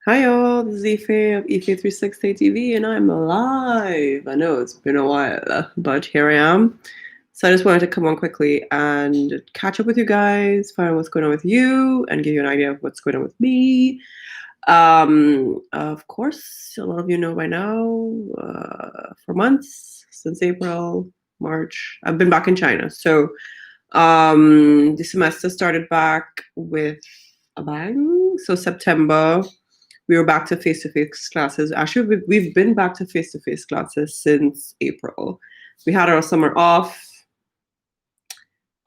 Hi y'all, this is Ife of Ife360 TV, and I'm live. I know it's been a while, but here I am. So I just wanted to come on quickly and catch up with you guys, find out what's going on with you, and give you an idea of what's going on with me. Of course, a lot of you know by now, for months, since April, March, I've been back in China. So the semester started back with a bang. So September, we were back to face-to-face classes. Actually, we've been back to face-to-face classes since April. We had our summer off.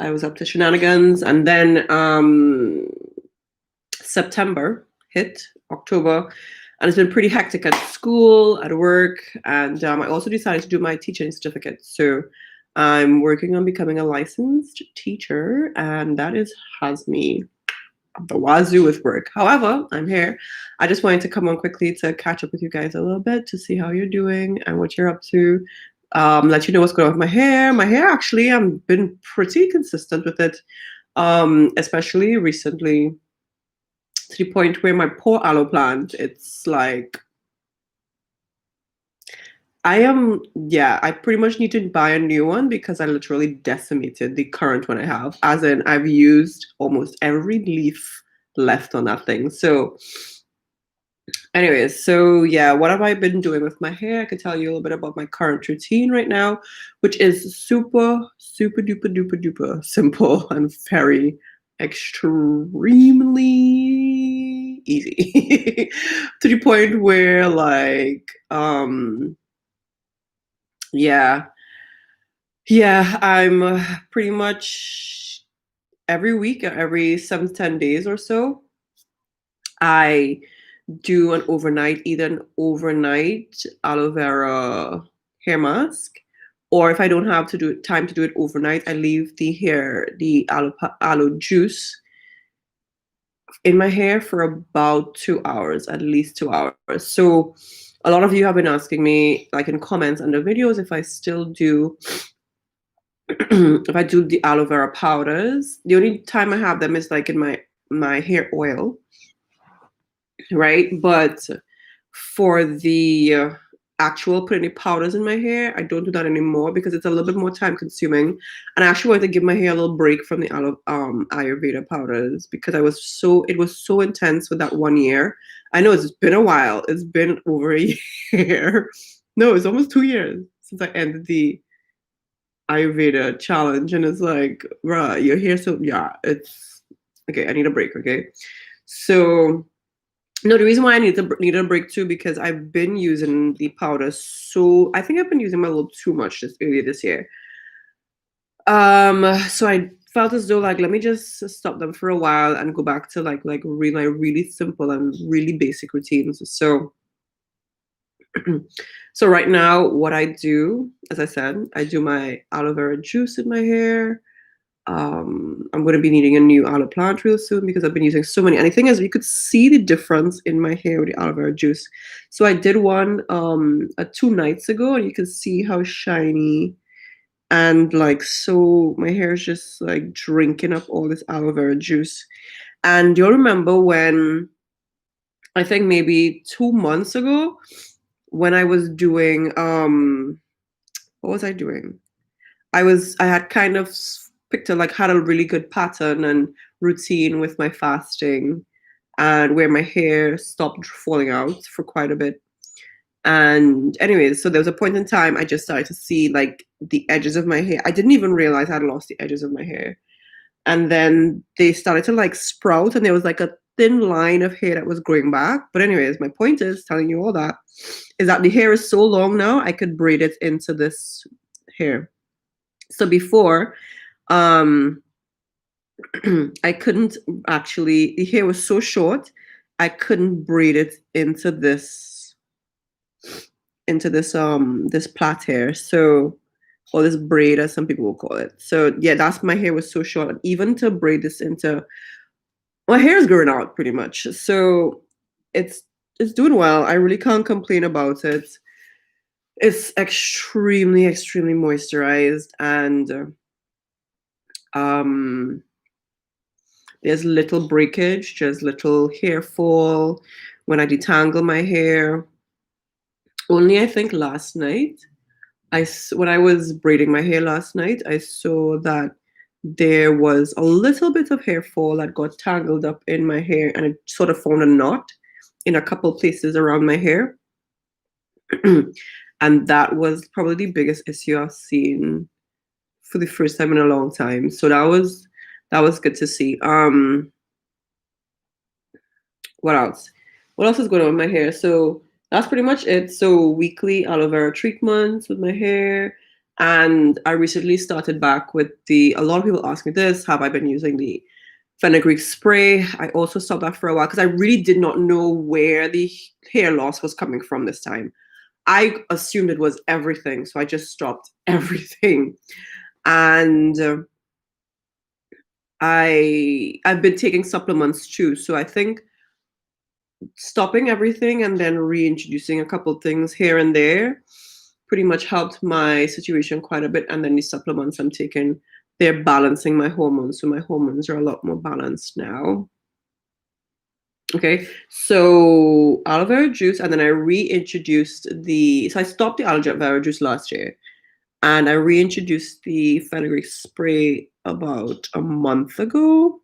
I was up to shenanigans, and then September hit, October, and it's been pretty hectic at school, at work, and I also decided to do my teaching certificate. So I'm working on becoming a licensed teacher, and that has me the wazoo with work. However, I'm here. I just wanted to come on quickly to catch up with you guys a little bit to see how you're doing and what you're up to. Let you know what's going on with my hair. My hair, actually, I've been pretty consistent with it, especially recently, to the point where my poor aloe plant, it's like I pretty much need to buy a new one because I literally decimated the current one I have. As in, I've used almost every leaf left on that thing. So, anyways, so yeah, what have I been doing with my hair? I could tell you a little bit about my current routine right now, which is super, super duper duper duper simple and very extremely easy to the point where yeah. Yeah, I'm pretty much every week, every 7 to 10 days or so, I do either an overnight aloe vera hair mask, or if I don't have time to do it overnight, I leave the aloe juice in my hair for about 2 hours, at least 2 hours. So a lot of you have been asking me, like in comments under videos, if I still do if I do the aloe vera powders. The only time I have them is like in my hair oil, right? But for the actual putting the powders in my hair, I don't do that anymore because it's a little bit more time consuming. And I actually wanted to give my hair a little break from the aloe Ayurveda powders because it was so intense with that 1 year. I know it's been a while. It's been over a year. No, it's almost 2 years since I ended the Ayurveda challenge, and it's like, bruh, you're here, so yeah, it's okay. I need a break, okay? So no, the reason why I need a break too because I've been using the powder, so I think I've been using them a little too much earlier this year. So I felt as though like let me just stop them for a while and go back to like really simple and really basic routines. So so right now, what I do, as I said, I do my aloe vera juice in my hair. I'm going to be needing a new aloe plant real soon because I've been using so many. And the thing is, you could see the difference in my hair with the aloe vera juice. So I did one 2 nights ago, and you can see how shiny and like so my hair is just like drinking up all this aloe vera juice. And you'll remember when I think maybe 2 months ago when I was doing what was I doing? I had kind of picked had a really good pattern and routine with my fasting and where my hair stopped falling out for quite a bit. And anyways, so there was a point in time I just started to see like the edges of my hair. I didn't even realize I'd lost the edges of my hair. And then they started to like sprout and there was like a thin line of hair that was growing back. But anyways, my point is telling you all that is that the hair is so long now I could braid it into this hair. So before, um, I couldn't actually, the hair was so short, I couldn't braid it this plait hair. So, or this braid as some people will call it. So yeah, that's my hair was so short. And even to braid this into, my hair is growing out pretty much. So it's it's doing well. I really can't complain about it. It's extremely, extremely moisturized and um there's little breakage, just little hair fall, when I detangle my hair. Only I think last night, when I was braiding my hair last night, I saw that there was a little bit of hair fall that got tangled up in my hair, and it sort of formed a knot in a couple places around my hair. And that was probably the biggest issue I've seen for the first time in a long time. So that was good to see. What else? What else is going on with my hair? So that's pretty much it. So weekly aloe vera treatments with my hair. And I recently started back with a lot of people ask me this, have I been using the fenugreek spray? I also stopped that for a while because I really did not know where the hair loss was coming from this time. I assumed it was everything, so I just stopped everything. And I've been taking supplements too. So I think stopping everything and then reintroducing a couple things here and there pretty much helped my situation quite a bit. And then the supplements I'm taking, they're balancing my hormones. So my hormones are a lot more balanced now. Okay, so aloe vera juice, and then I reintroduced so I stopped the aloe vera juice last year, and I reintroduced the fenugreek spray about a month ago.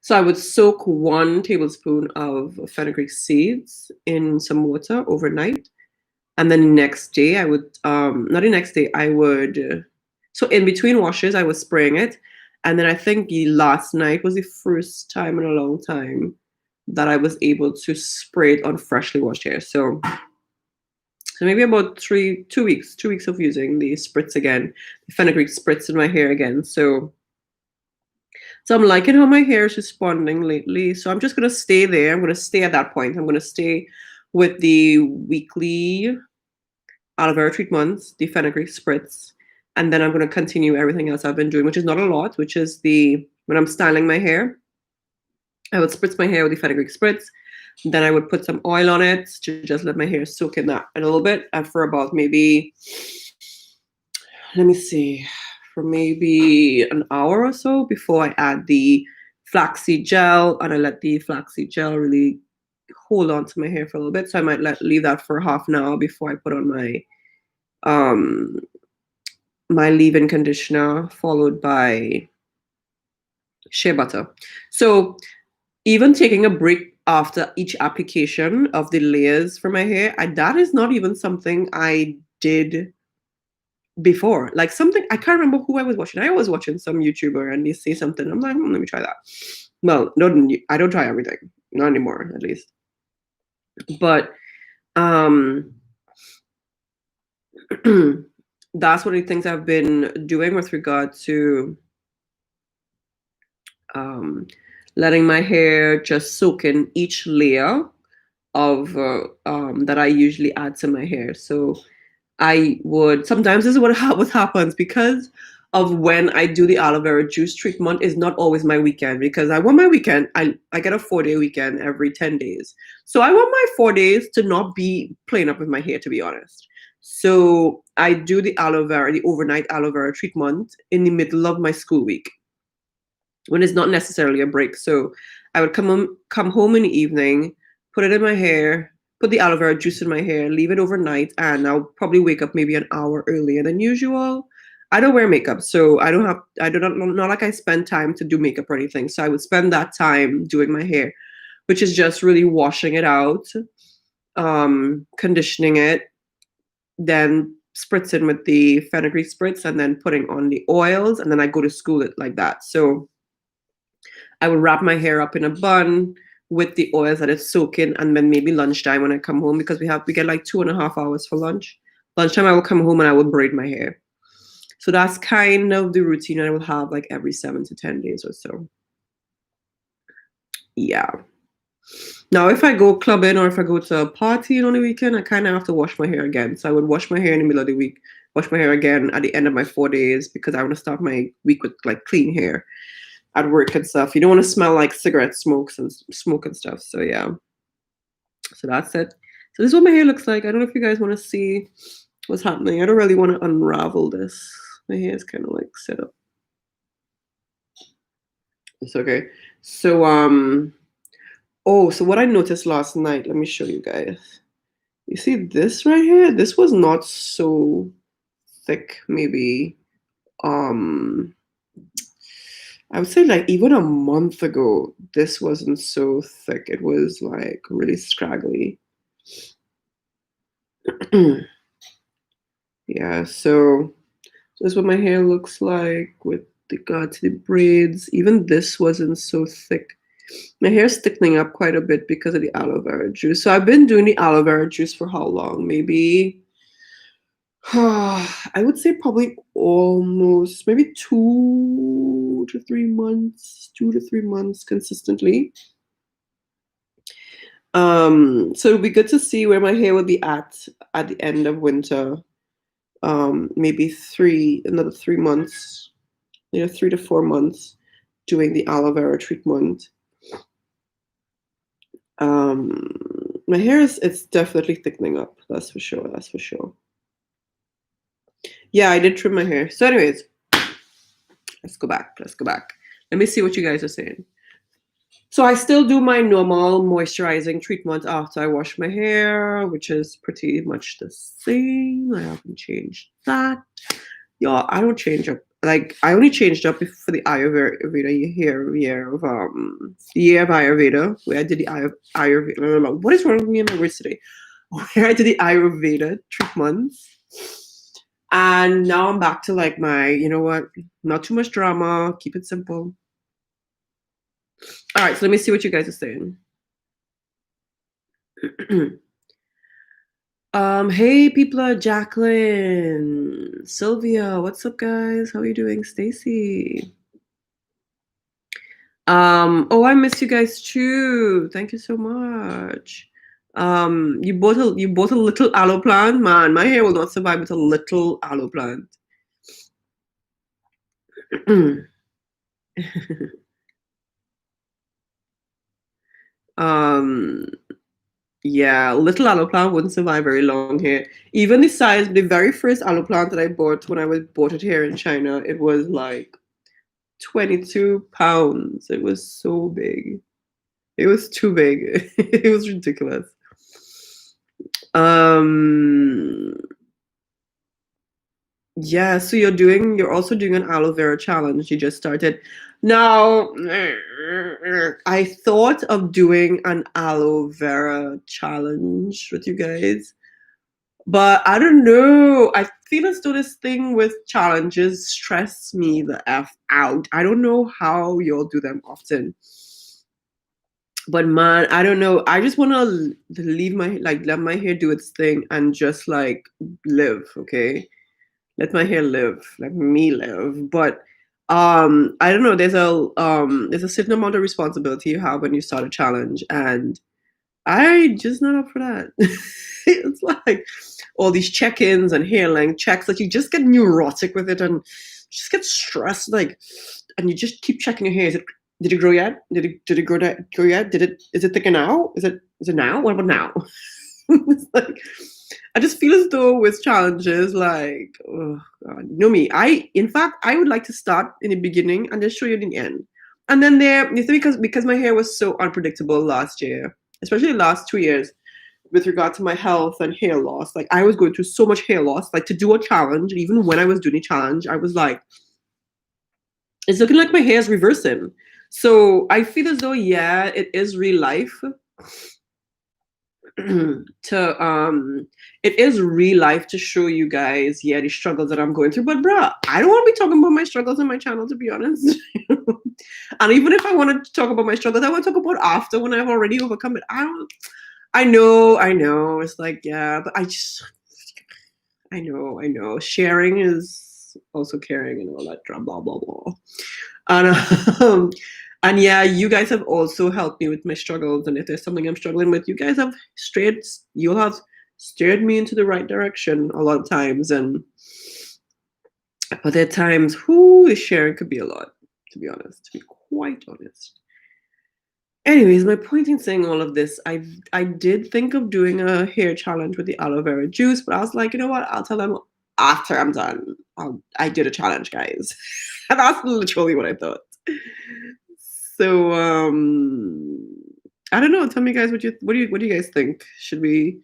So I would soak 1 tablespoon of fenugreek seeds in some water overnight. And then the next day I would, not the next day, I would, so in between washes, I was spraying it. And then I think the last night was the first time in a long time that I was able to spray it on freshly washed hair. So maybe about 2 weeks of using the spritz again, the fenugreek spritz in my hair again. So I'm liking how my hair is responding lately. So I'm just going to stay there. I'm going to stay at that point. I'm going to stay with the weekly aloe vera treatments, the fenugreek spritz, and then I'm going to continue everything else I've been doing, which is not a lot, which is when I'm styling my hair, I would spritz my hair with the fenugreek spritz. Then I would put some oil on it to just let my hair soak in that a little bit. And for about maybe, let me see, for maybe an hour or so before I add the flaxseed gel, and I let the flaxseed gel really hold on to my hair for a little bit. So I might leave that for half an hour before I put on my leave-in conditioner, followed by shea butter. So even taking a break after each application of the layers for my hair, that is not even something I did before. Like something, I can't remember who I was watching. I was watching some YouTuber and they say something. I'm like, let me try that. Well, I don't try everything. Not anymore, at least. But that's one of the things I've been doing with regard to letting my hair just soak in each layer of that I usually add to my hair. So I would sometimes, this is what happens because of when I do the aloe vera juice treatment is not always my weekend, because I want my weekend, I get a 4-day weekend every 10 days. So I want my 4 days to not be playing up with my hair, to be honest. So I do the overnight aloe vera treatment in the middle of my school week, when it's not necessarily a break. So I would come home in the evening, put it in my hair, put the aloe vera juice in my hair, leave it overnight, and I'll probably wake up maybe an hour earlier than usual. I don't wear makeup, so not like I spend time to do makeup or anything. So I would spend that time doing my hair, which is just really washing it out, conditioning it, then spritzing with the fenugreek spritz, and then putting on the oils, and then I go to school it like that. So I would wrap my hair up in a bun with the oils that it's soaking, and then maybe lunchtime when I come home, because we get like 2.5 hours for lunch. Lunchtime I will come home and I will braid my hair. So that's kind of the routine I will have like every 7 to 10 days or so. Yeah. Now, if I go clubbing or if I go to a party on the weekend, I kind of have to wash my hair again. So I would wash my hair in the middle of the week, wash my hair again at the end of my 4 days, because I want to start my week with like clean hair at work and stuff. You don't want to smell like cigarette smoke and stuff. So yeah. So that's it. So this is what my hair looks like. I don't know if you guys want to see what's happening. I don't really want to unravel this. My hair is kind of like set up. It's okay. So Oh, so what I noticed last night, let me show you guys. You see this right here? This was not so thick, maybe. Um, I would say like even a month ago, this wasn't so thick. It was like really scraggly. Yeah, so this is what my hair looks like with regard to the braids. Even this wasn't so thick. My hair's thickening up quite a bit because of the aloe vera juice. So I've been doing the aloe vera juice for how long? Maybe I would say probably almost maybe 2 to 3 months, 2 to 3 months consistently. So it'll be good to see where my hair will be at the end of winter. Maybe another 3 months, 3 to 4 months doing the aloe vera treatment. Um, my hair it's definitely thickening up. That's for sure. That's for sure. Yeah, I did trim my hair. So, anyways, let's go back. Let's go back. Let me see what you guys are saying. So I still do my normal moisturizing treatment after I wash my hair, which is pretty much the same. I haven't changed that. Yeah, I don't change up. Like I only changed up for the Ayurveda year of Ayurveda, where I did the Ayurveda. What is wrong with me and my words today? Where I did the Ayurveda treatments. And now I'm back to like my, you know what, not too much drama, keep it simple. All right, so let me see what you guys are saying. Hey people, Jacqueline, Sylvia, what's up guys? How are you doing? Stacy. Oh, I miss you guys too. Thank you so much. You bought a little aloe plant? Man, my hair will not survive with a little aloe plant. um Yeah, little aloe plant wouldn't survive very long here. Even the very first aloe plant that I bought when I bought it here in China, it was like 22 pounds. It was so big. It was too big. It was ridiculous. Um, yeah, so you're also doing an aloe vera challenge. You just started. Now, I thought of doing an aloe vera challenge with you guys. But I don't know. I feel as though this thing with challenges stress me the F out. I don't know how y'all do them often. But man, I don't know. I just want to leave let my hair do its thing and just like live, okay? Let my hair live, let me live. But I don't know. There's a certain amount of responsibility you have when you start a challenge, and I just not up for that. It's like all these check-ins and hair length checks that you just get neurotic with it and just get stressed, like, and you just keep checking your hair. Did it grow yet? Did it grow yet? Is it thicker now? Is it now? What about now? It's like I just feel as though with challenges, like, oh god, you know me. In fact, I would like to start in the beginning and just show you the end. And then because my hair was so unpredictable last year, especially the last 2 years, with regard to my health and hair loss. Like I was going through so much hair loss. Like to do a challenge, even when I was doing a challenge, I was like, it's looking like my hair is reversing. So I feel as though, yeah, it is real life. It is real life to show you guys, yeah, the struggles that I'm going through. But bruh, I don't want to be talking about my struggles on my channel, to be honest. And even if I wanted to talk about my struggles, I want to talk about after when I've already overcome it. I know. It's like, yeah, but I know. Sharing is also caring and all that blah blah blah. And and yeah, you guys have also helped me with my struggles. And if there's something I'm struggling with, you'll have steered me into the right direction a lot of times. But there are times, the sharing could be a lot, to be honest, to be quite honest. Anyways, my point in saying all of this, I did think of doing a hair challenge with the aloe vera juice, but I was like, you know what? I'll tell them after I'm done. I did a challenge, guys. And that's literally what I thought. So I don't know. Tell me, guys, what do you guys think? Should we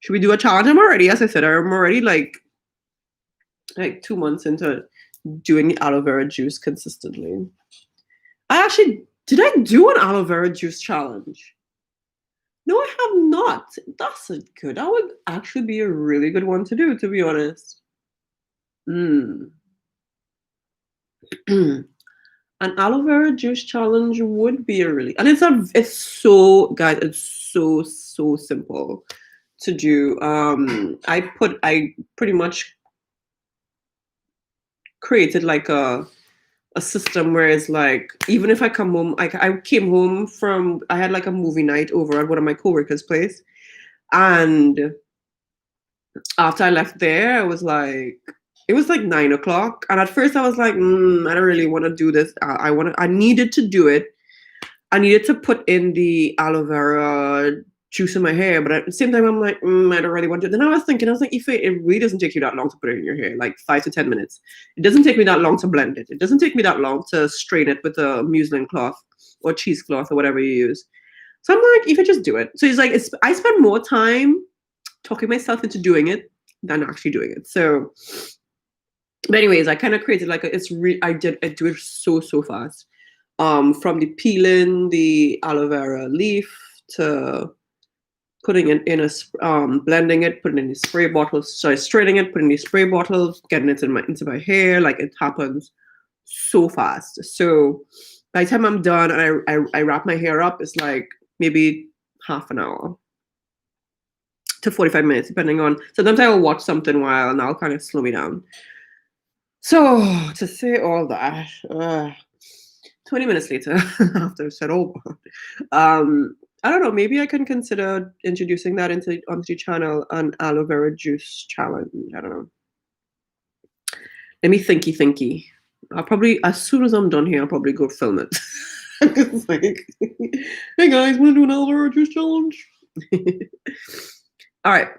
do a challenge? I'm already, as I said, I'm already like 2 months into doing the aloe vera juice consistently. Did I do an aloe vera juice challenge? No, I have not. That's a good. That would actually be a really good one to do, to be honest. Mm. An aloe vera juice challenge would be a really, and it's so, guys, it's so simple to do. I pretty much created like a system where it's like, even if I come home, I came home from, I had like a movie night over at one of my coworkers' place, and after I left there, it was like 9 o'clock, and at first I was like, I don't really want to do this. I needed to do it. I needed to put in the aloe vera juice in my hair, but at the same time, I'm like, I don't really want to. Then I was thinking, if it really doesn't take you that long to put it in your hair, like 5 to 10 minutes. It doesn't take me that long to blend it. It doesn't take me that long to strain it with a muslin cloth or cheesecloth or whatever you use. So I'm like, if I just do it. So it's like, I spend more time talking myself into doing it than actually doing it. So, but anyways, I kind of created like I do it so fast. From the peeling the aloe vera leaf to putting it in blending it, putting it in the spray bottle, straining it, putting the spray bottle, getting it into my hair. Like, it happens so fast. So by the time I'm done and I wrap my hair up, it's like maybe half an hour to 45 minutes, depending on. Sometimes I will watch something while and I'll kind of slow me down. So to say all that, 20 minutes later, after I said, I don't know, maybe I can consider introducing that onto the channel, an aloe vera juice challenge. I don't know. Let me thinky. I'll probably, as soon as I'm done here, I'll probably go film it. It's like, hey guys, want to do an aloe vera juice challenge? All right.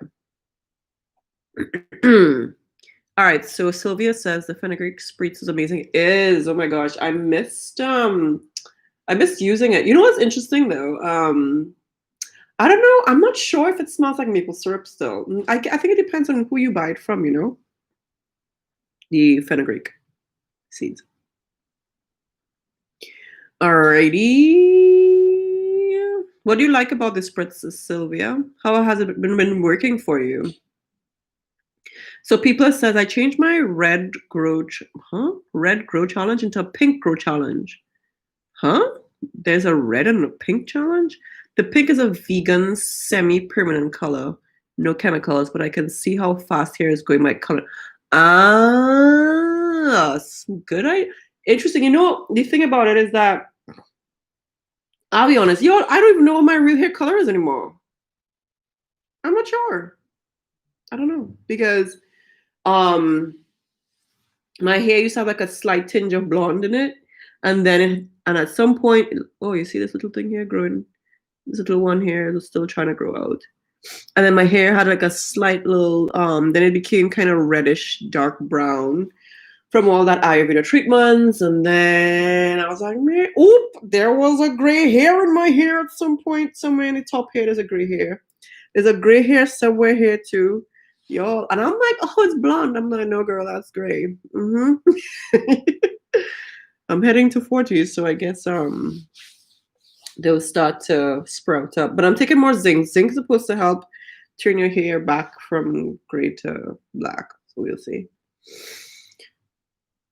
All right, so Sylvia says the fenugreek spritz is amazing. It is. Oh my gosh, I missed using it. You know what's interesting though? I don't know. I'm not sure if it smells like maple syrup still. I think it depends on who you buy it from, the fenugreek seeds. Alrighty. What do you like about the spritz, Sylvia? How has it been working for you? So people says I changed my red grow challenge into a pink grow challenge. Huh? There's a red and a pink challenge? The pink is a vegan semi-permanent color. No chemicals, but I can see how fast hair is going by color. Ah, good. Interesting. The thing about it is that, I'll be honest, I don't even know what my real hair color is anymore. I'm not sure. I don't know, because my hair used to have like a slight tinge of blonde in it, and at some point, you see this little thing here growing, this little one here is still trying to grow out, and then my hair had like a slight little then it became kind of reddish dark brown from all that Ayurveda treatments, and then I was like, man, there was a gray hair in my hair at some point. Somewhere in the top here there's a gray hair. There's a gray hair somewhere here too, y'all. And I'm like, it's blonde. I'm like, no, girl, that's gray. I'm heading to 40s, so I guess they'll start to sprout up. But I'm taking more zinc. Zinc is supposed to help turn your hair back from gray to black. So we'll see.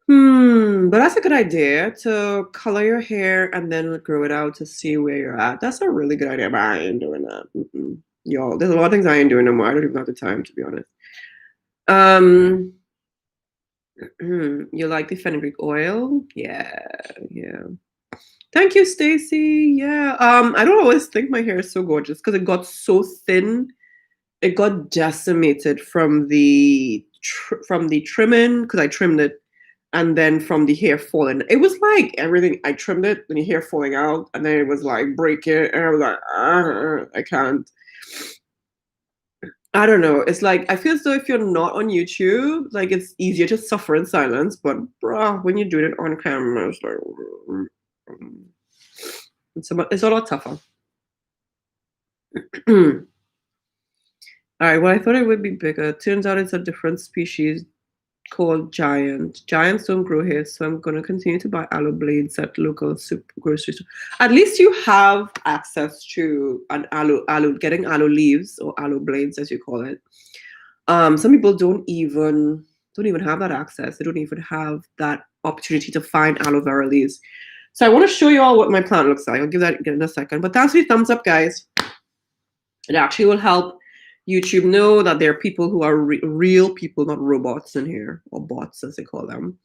But that's a good idea, to color your hair and then grow it out to see where you're at. That's a really good idea, but I ain't doing that. Y'all, there's a lot of things I ain't doing no more. I don't even have the time, to be honest. You like the fenugreek oil? Yeah. Thank you, Stacy. Yeah. I don't always think my hair is so gorgeous because it got so thin. It got decimated from the trimming, because I trimmed it, and then from the hair falling. It was like everything. I trimmed it, then the hair falling out, and then it was like breaking, and I was like, I can't. I don't know. It's like, I feel as though if you're not on YouTube, like, it's easier to suffer in silence. But when you're doing it on camera, it's like, it's a lot tougher. All right, well, I thought it would be bigger. Turns out it's a different species called giant. Giants don't grow here, so I'm gonna continue to buy aloe blades at local grocery store. At least you have access to an aloe, getting aloe leaves or aloe blades, as you call it. Some people don't even have that access. They don't even have that opportunity to find aloe vera leaves. So I want to show you all what my plant looks like. I'll give that in a second. But thanks for the thumbs up, guys. It actually will help YouTube know that there are people who are real people, not robots in here, or bots as they call them,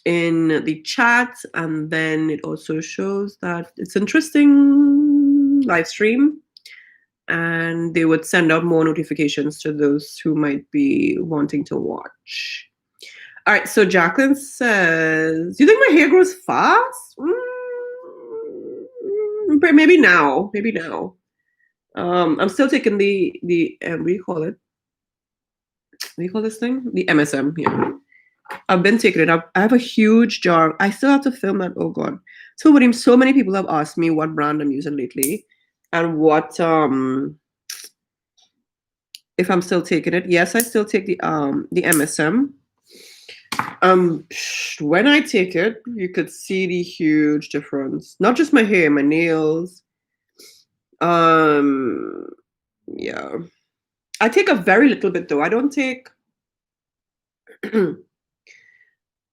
in the chat. And then it also shows that it's interesting live stream, and they would send out more notifications to those who might be wanting to watch. All right, so Jacqueline says, do you think my hair grows fast? Maybe now. I'm still taking the what do you call it? What do you call this thing? The MSM. Yeah, I've been taking it up. I have a huge jar. I still have to film that. Oh God. So many people have asked me what brand I'm using lately, and what if I'm still taking it. Yes, I still take the MSM. When I take it, you could see the huge difference. Not just my hair, my nails. Yeah. I take a very little bit though. I don't take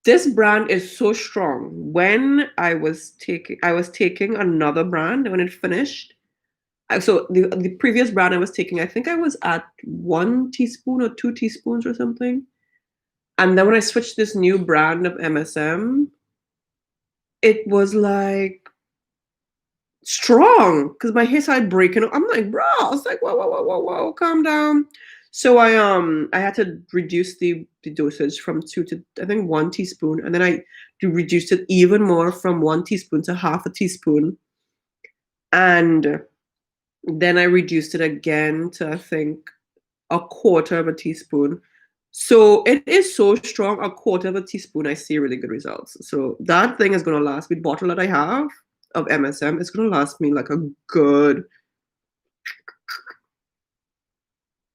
this brand is so strong. When I was taking another brand when it finished. So the previous brand I was taking, I think I was at 1 teaspoon or 2 teaspoons or something. And then when I switched this new brand of MSM, it was like strong because my hair started breaking. I'm like, bro, I was like, whoa, calm down. So I had to reduce the dosage from 2 to I think 1 teaspoon, and then I reduced it even more from 1 teaspoon to half a teaspoon, and then I reduced it again to I think a quarter of a teaspoon. So it is so strong, a quarter of a teaspoon, I see really good results. So that thing is going to last. The bottle that I have of MSM is going to last me like a good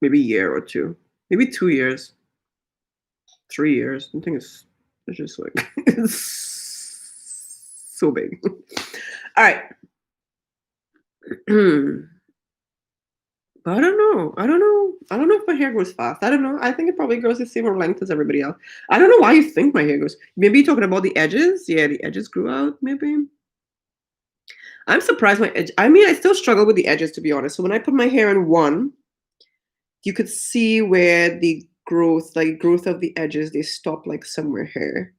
maybe year or two, maybe 2 years, 3 years. I think it's just like it's so big. All right. But I don't know if my hair grows fast. I don't know. I think it probably grows the same length as everybody else. I don't know why you think my hair grows. Maybe you're talking about the edges. Yeah, the edges grew out. Maybe. I'm surprised my edge. I mean, I still struggle with the edges, to be honest. So when I put my hair in one, you could see where the growth of the edges, they stop like somewhere here.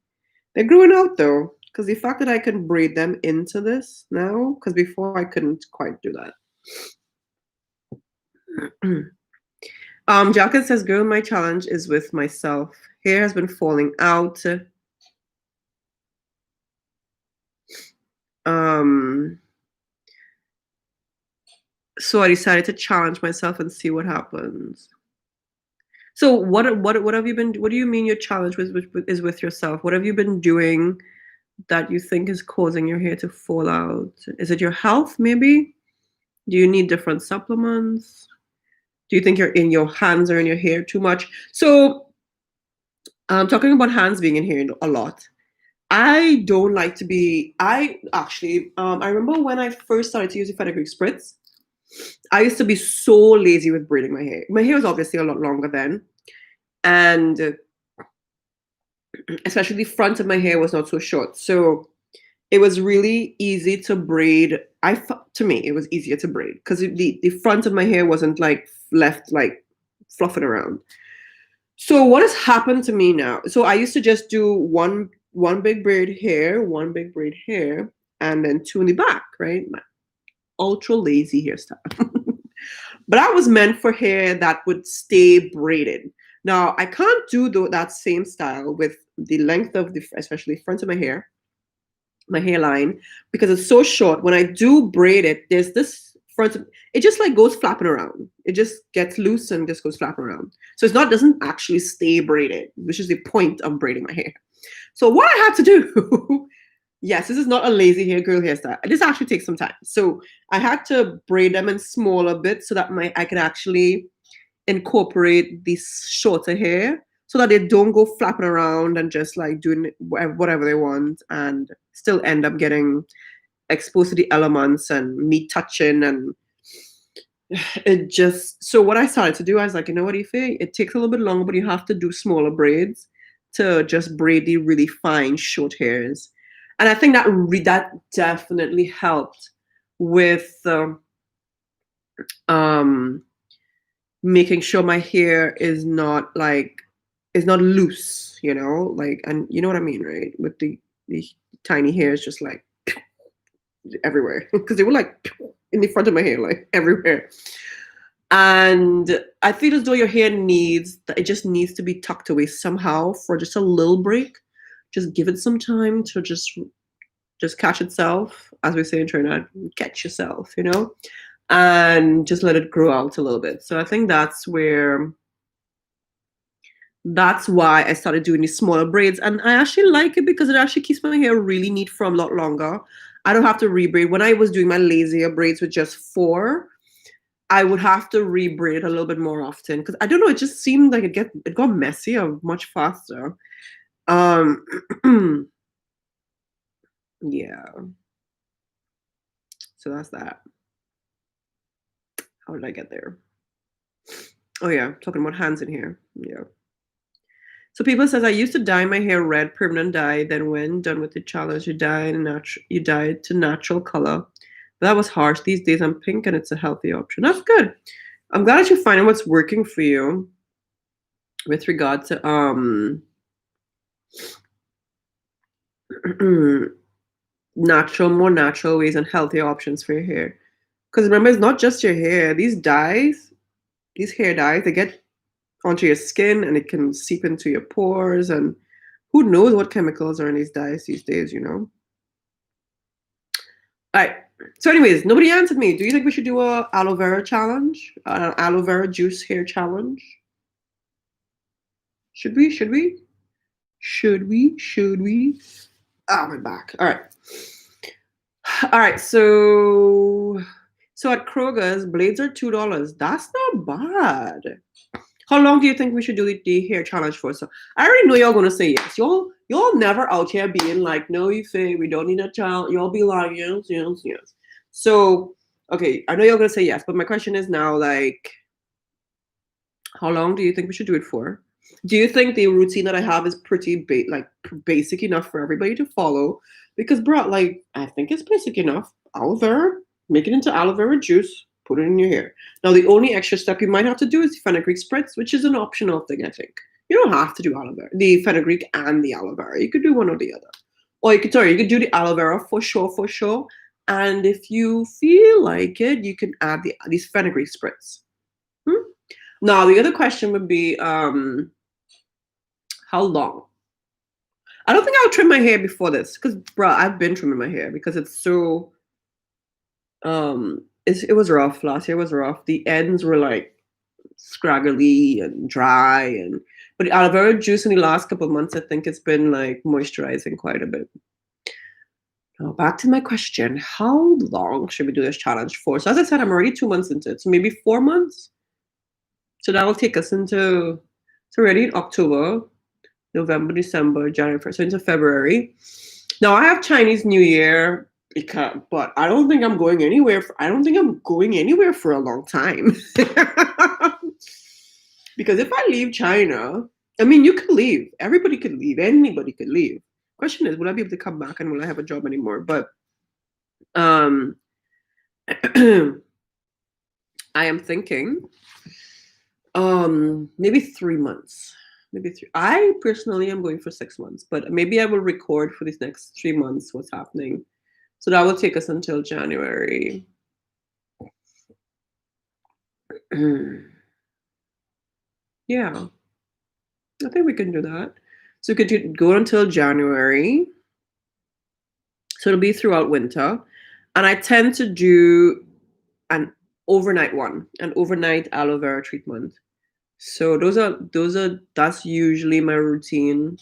They're growing out though, because the fact that I can braid them into this now, because before I couldn't quite do that. Jacqueline says, girl, my challenge is with myself. Hair has been falling out. So I decided to challenge myself and see what happens. So what have you been? What do you mean your challenge is with yourself? What have you been doing that you think is causing your hair to fall out? Is it your health? Maybe. Do you need different supplements? Do you think you're in your hands or in your hair too much? So, talking about hands being in here a lot. I don't like to be. I remember when I first started to use the fenugreek spritz. I used to be so lazy with braiding my hair. My hair was obviously a lot longer then, and especially the front of my hair was not so short. So it was really easy to braid. To me, it was easier to braid because the front of my hair wasn't like left like fluffing around. So what has happened to me now? So I used to just do one big braid here, and then 2 in the back, right? My ultra lazy hairstyle. But that was meant for hair that would stay braided. Now I can't do that same style with the length of especially front of my hair, my hairline, because it's so short. When I do braid it, there's this front of it just like goes flapping around. It just gets loose and just goes flapping around. So doesn't actually stay braided, which is the point of braiding my hair. So what I had to do Yes, this is not a lazy hair girl hairstyle. This actually takes some time. So I had to braid them in smaller bits so that I could actually incorporate these shorter hair so that they don't go flapping around and just like doing whatever they want and still end up getting exposed to the elements and me touching and it just so what I started to do, I was like, you know what, Ife, it takes a little bit longer, but you have to do smaller braids to just braid the really fine short hairs. And I think that that definitely helped with um making sure my hair is not loose, like, and you know what I mean, right? With the tiny hairs just like everywhere because they were like in the front of my hair, like everywhere. And I feel as though your hair it just needs to be tucked away somehow for just a little break. Just give it some time to just catch itself, as we say in Trinidad, catch yourself, and just let it grow out a little bit. So I think that's why I started doing these smaller braids. And I actually like it because it actually keeps my hair really neat for a lot longer. I don't have to rebraid. When I was doing my lazier braids with just four, I would have to rebraid it a little bit more often because I don't know, it just seemed like it got messier much faster. Um yeah. So that's that. How did I get there? Oh yeah, talking about hands in here. Yeah. So people says I used to dye my hair red, permanent dye. Then when done with the challenge, you dye it to natural color. But that was harsh. These days I'm pink and it's a healthy option. That's good. I'm glad that you're finding what's working for you with regard to more natural ways and healthier options for your hair. Because remember, it's not just your hair. These hair dyes, they get onto your skin and it can seep into your pores, and who knows what chemicals are in these dyes these days, All right. So, anyways, nobody answered me. Do you think we should do a aloe vera challenge? An aloe vera juice hair challenge? Should we? Should we? Should we? Should we? Oh, my back. All right. All right. So at Kroger's, blades are $2. That's not bad. How long do you think we should do the hair challenge for? So I already know y'all gonna say yes. Y'all never out here being like, no, you say we don't need a child. Y'all be like, yes, yes, yes. So okay, I know y'all gonna say yes, but my question is now, like, how long do you think we should do it for? Do you think the routine that I have is pretty basic enough for everybody to follow? Because bro, like, I think it's basic enough. Aloe vera, make it into aloe vera juice, put it in your hair. Now the only extra step you might have to do is the fenugreek spritz, which is an optional thing, I think. You don't have to do aloe vera, the fenugreek and the aloe vera. You could do one or the other. Or you could do the aloe vera for sure, for sure. And if you feel like it, you can add these fenugreek spritz. Now the other question would be, how long? I don't think I'll trim my hair before this because, bro, I've been trimming my hair because it's so. It was rough. Last year was rough. The ends were like scraggly and dry, but the aloe vera juice in the last couple of months, I think it's been like moisturizing quite a bit. Now back to my question: how long should we do this challenge for? So as I said, I'm already 2 months into it, so maybe 4 months. So that will take us into. So already in October, November, December, January, so into February. Now I have Chinese New Year, but I don't think I'm going anywhere. I don't think I'm going anywhere for a long time. Because if I leave China, I mean, you could leave. Everybody could leave. Anybody could leave. Question is, will I be able to come back and will I have a job anymore? But I am thinking maybe 3 months. Maybe three. I personally am going for 6 months, but maybe I will record for these next 3 months what's happening. So that will take us until January. Yeah, I think we can do that. So we could go until January. So it'll be throughout winter. And I tend to do an overnight aloe vera treatment. So that's usually my routine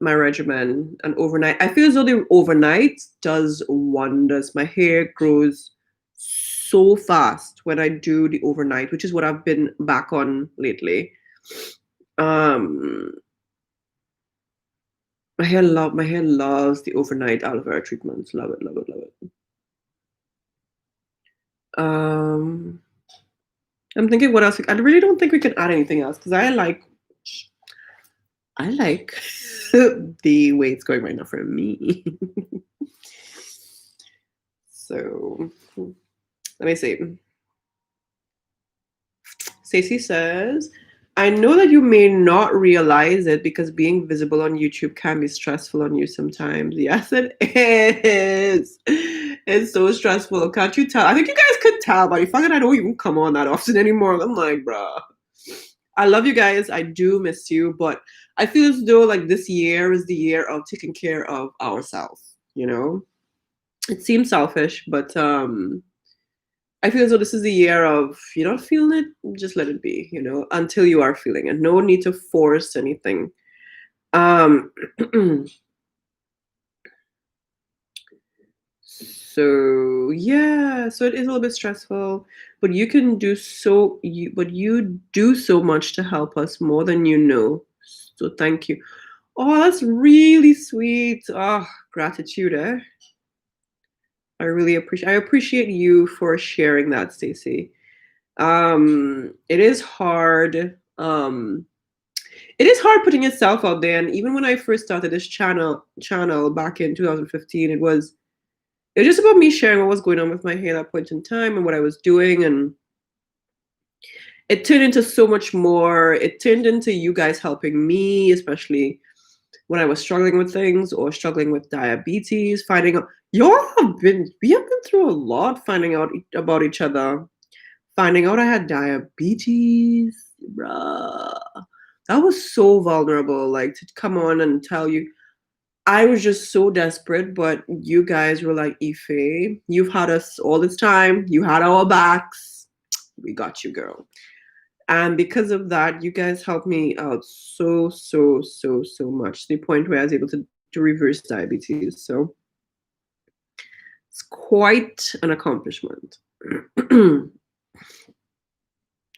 my regimen and overnight. I feel as though the overnight does wonders. My hair grows so fast when I do the overnight, which is what I've been back on lately. Um, my hair loves the overnight aloe vera treatments. Love it, love it, love it. I'm thinking what else. I really don't think we can add anything else because I like the way it's going right now for me. So let me see. Stacey says, I know that you may not realize it because being visible on YouTube can be stressful on you sometimes. Yes, it is. It's so stressful. Can't you tell? I think you guys could tell by the fact that I don't even come on that often anymore. I'm like, bruh. I love you guys. I do miss you, but I feel as though like this year is the year of taking care of ourselves, you know? It seems selfish, but I feel as though this is the year of you're not feeling it, just let it be, until you are feeling it. No need to force anything. Um, so yeah, so it is a little bit stressful, but you do so much to help us more than you know. So thank you. Oh, that's really sweet. Oh, gratitude, eh? I appreciate you for sharing that, Stacey. It is hard. It is hard putting yourself out there. And even when I first started this channel back in 2015, it was just about me sharing what was going on with my hair at that point in time and what I was doing. And it turned into so much more. It turned into you guys helping me, especially when I was struggling with things or struggling with diabetes, finding out we have been through a lot finding out about each other. Finding out I had diabetes, bruh. That was so vulnerable, like to come on and tell you. I was just so desperate, but you guys were like, Ife, you've had us all this time. You had our backs. We got you, girl. And because of that, you guys helped me out so, so, so, so much to the point where I was able to reverse diabetes. So it's quite an accomplishment.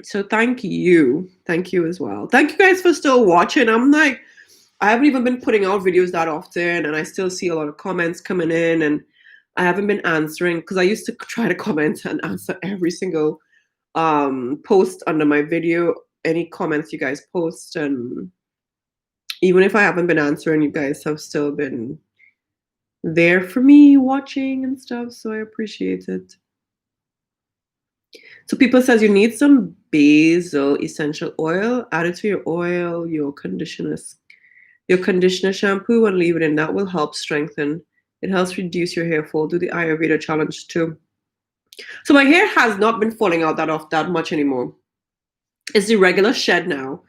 So thank you. Thank you as well. Thank you guys for still watching. I haven't even been putting out videos that often, and I still see a lot of comments coming in, and I haven't been answering because I used to try to comment and answer every single post under my video, any comments you guys post, and even if I haven't been answering, you guys have still been there for me watching and stuff, so I appreciate it. So people says you need some basil essential oil, add it to your oil, your conditioner shampoo, and leave it in. That will help strengthen. It helps reduce your hair fall. Do the Ayurveda challenge too. So my hair has not been falling out that much anymore. It's the regular shed now.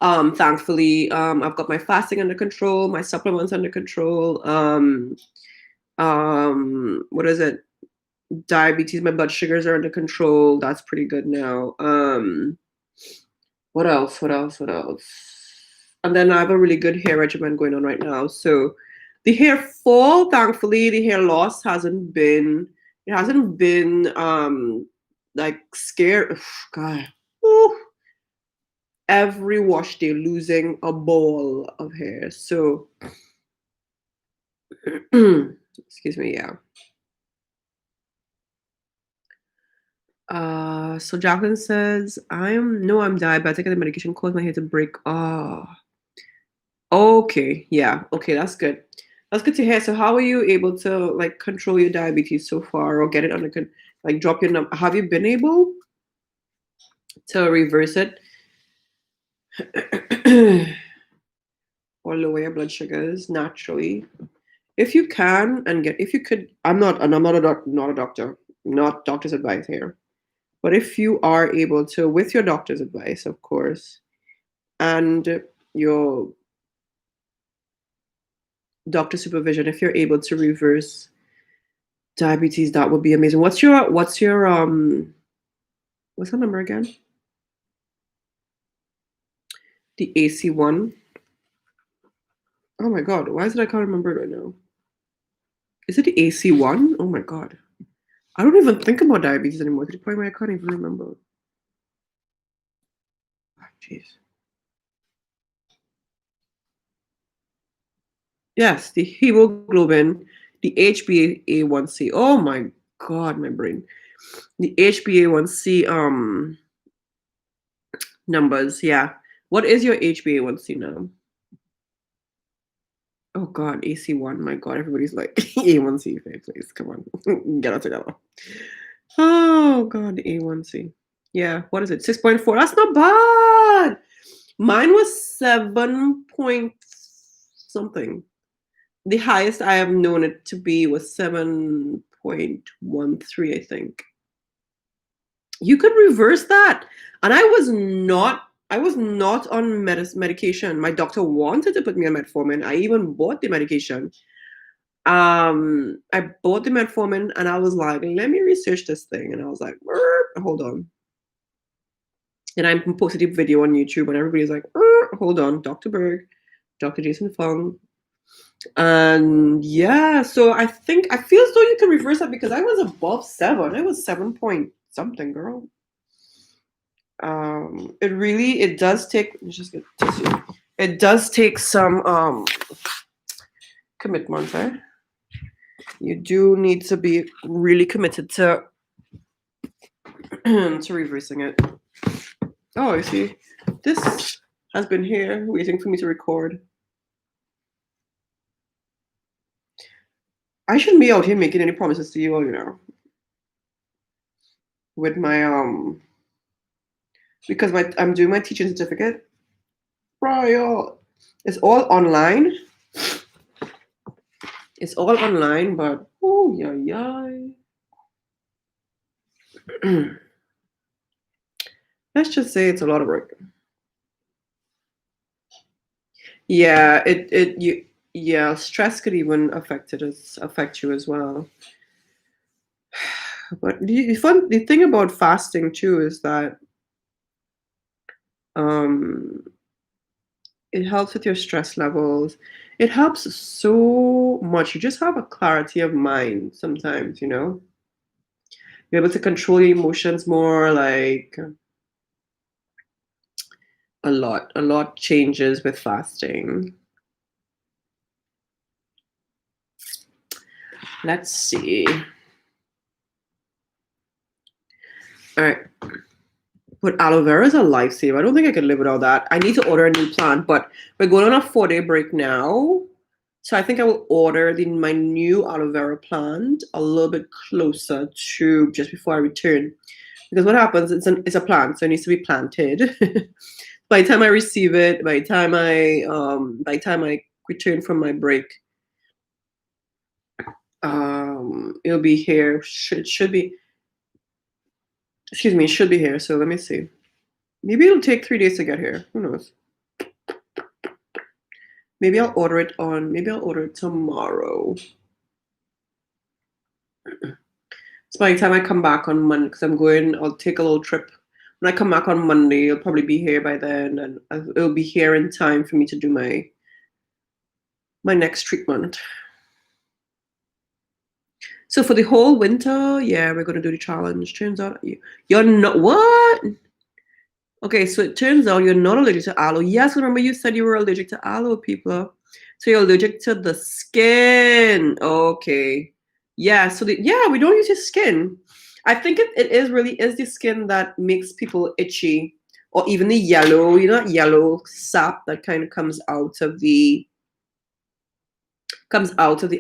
Thankfully, I've got my fasting under control, my supplements under control. What is it? Diabetes, my blood sugars are under control. That's pretty good now. What else? What else? What else? And then I have a really good hair regimen going on right now. So the hair fall, thankfully, the hair loss hasn't been like scary. God. Ooh. Every wash day losing a ball of hair. So excuse me, yeah. So Jacqueline says, I'm diabetic and the medication caused my hair to break. Okay, yeah, okay, that's good. That's good to hear. So how are you able to like control your diabetes so far or get it under like drop your number? Have you been able to reverse it or lower your blood sugars naturally? If you can if you could, I'm not a doctor, not doctor's advice here. But if you are able to, with your doctor's advice, of course, and your doctor supervision, if you're able to reverse diabetes, that would be amazing. What's your what's the number again? The AC one. Oh my god, why is it I can't remember it right now? Is it the AC1? Oh my god. I don't even think about diabetes anymore. To the point where I can't even remember. Ah, jeez. Yes, the hemoglobin, the HbA1c. Oh my god, my brain. The HbA1c numbers, yeah. What is your HbA1c now? Oh god, AC1. My god, everybody's like A1C, please come on. Get it together. Oh god, the A1C. Yeah, what is it? 6.4. That's not bad. Mine was 7 point something. The highest I have known it to be was 7.13, I think. You could reverse that. And I was not on medication. My doctor wanted to put me on metformin. I even bought the medication. I bought the metformin and I was like, let me research this thing. And I was like, hold on. And I posted a video on YouTube and everybody's like, hold on, Dr. Berg, Dr. Jason Fung. And yeah, so I feel as though you can reverse that because I was above 7. I was 7 point something, girl. It does take, let's just get tissue. It does take some commitment, eh? You do need to be really committed to to reversing it. Oh, you see, this has been here waiting for me to record. I shouldn't be out here making any promises to you all, with my because I'm doing my teaching certificate. Right, it's all online. It's all online, but oh yeah. Let's just say it's a lot of work. Yeah, stress could even affect you as well. But the thing about fasting too is that um it helps with your stress levels. It helps so much. You just have a clarity of mind sometimes, You're able to control your emotions more, like a lot changes with fasting. Let's see. All right. But aloe vera is a lifesaver. I don't think I could live without that. I need to order a new plant, but we're going on a 4-day break now. So I think I will order my new aloe vera plant a little bit closer to just before I return. Because what happens, it's a plant, so it needs to be planted. By the time I receive it, by the time I return from my break, it'll be here. Should be, excuse me, it should be here. So let me see. Maybe it'll take 3 days to get here. Who knows? Maybe I'll order it tomorrow. So by the time I come back on Monday, because I'll take a little trip. When I come back on Monday, it'll probably be here by then, and it'll be here in time for me to do my next treatment. So for the whole winter, yeah, we're gonna do the challenge. Turns out you're not what? Okay, so it turns out you're not allergic to aloe. Yes, remember you said you were allergic to aloe, people. So you're allergic to the skin. Okay. Yeah, so we don't use your skin. I think it is the skin that makes people itchy, or even the yellow, yellow sap that kind of comes out of the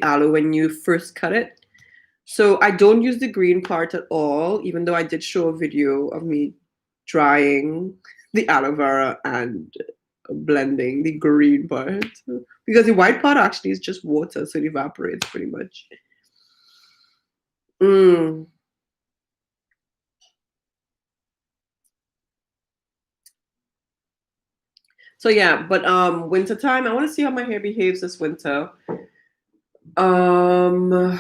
aloe when you first cut it. So I don't use the green part at all, even though I did show a video of me drying the aloe vera and blending the green part, because the white part actually is just water, so it evaporates pretty much. So yeah, but winter time, I want to see how my hair behaves this winter. I've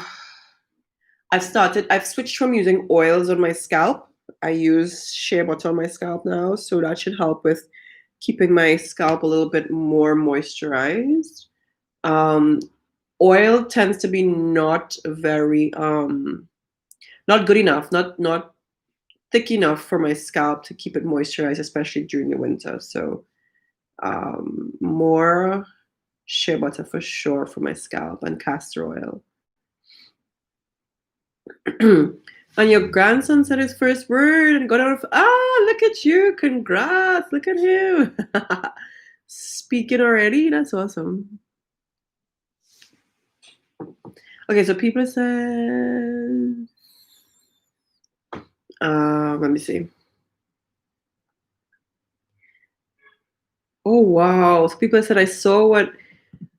switched from using oils on my scalp. I use shea butter on my scalp now, so that should help with keeping my scalp a little bit more moisturized. Um, Oil tends to be not very not good enough, not thick enough for my scalp to keep it moisturized, especially during the winter. So more shea butter for sure for my scalp and castor oil. And your grandson said his first word and got out of look at you, congrats, look at him. Speaking already, that's awesome. Okay, so people said let me see. Oh wow. So people said I saw what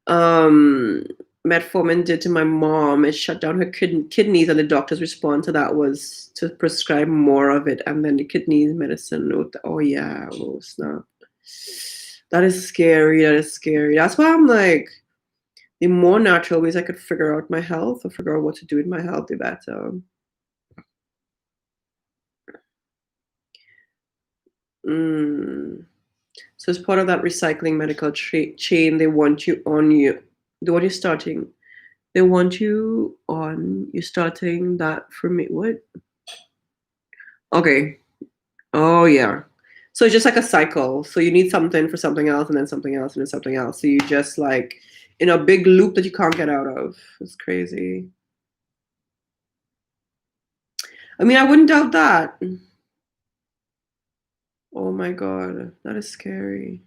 um metformin did to my mom. It shut down her kidneys, and the doctor's response to that was to prescribe more of it, and then the kidney medicine. Oh yeah, oh snap. That is scary. That is scary. That's why I'm like, the more natural ways I could figure out my health or figure out what to do with my health, the better. Mm. So as part of that recycling medical chain, they want you on you. They want you starting. They want you on. You starting that for me. What? Okay. Oh yeah. So it's just like a cycle. So you need something for something else, and then something else, and then something else. So you just like in a big loop that you can't get out of. It's crazy. I mean, I wouldn't doubt that. Oh my god, that is scary.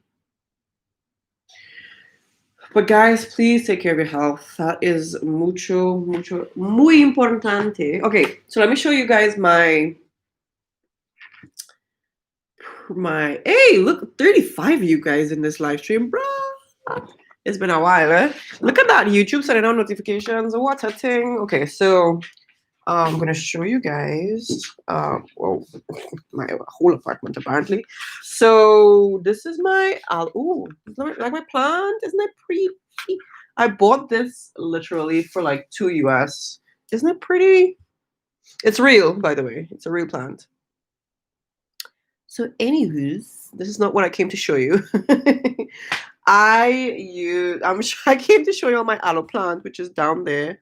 But guys, please take care of your health. That is muy importante. Okay, so let me show you guys my hey, look, 35 of you guys in this live stream, bro. It's been a while, eh? Look at that, YouTube sending out notifications. What a thing. Okay, so I'm gonna show you guys well, my whole apartment apparently. So this is my like my plant. Isn't it pretty? I bought this literally for like $2 US. Isn't it pretty? It's real, by the way. It's a real plant. So, anywho's, this is not what I came to show you. I came to show you all my aloe plant, which is down there.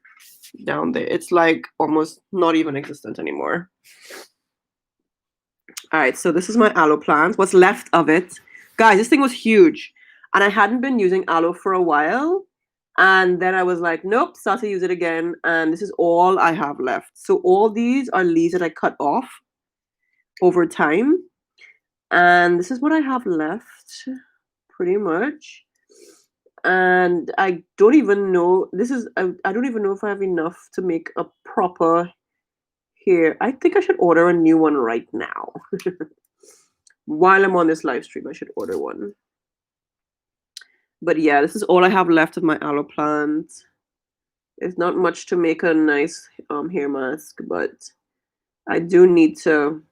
Down there. It's like almost not even existent anymore. All right, so this is my aloe plant. What's left of it. Guys, this thing was huge. And I hadn't been using aloe for a while. And then I was like, nope, start to use it again. And this is all I have left. So all these are leaves that I cut off over time. And this is what I have left, pretty much. And I don't even know, I don't even know if I have enough to make a proper hair. I think I should order a new one right now. While I'm on this live stream, I should order one. But yeah, this is all I have left of my aloe plant. It's not much to make a nice hair mask, but I do need to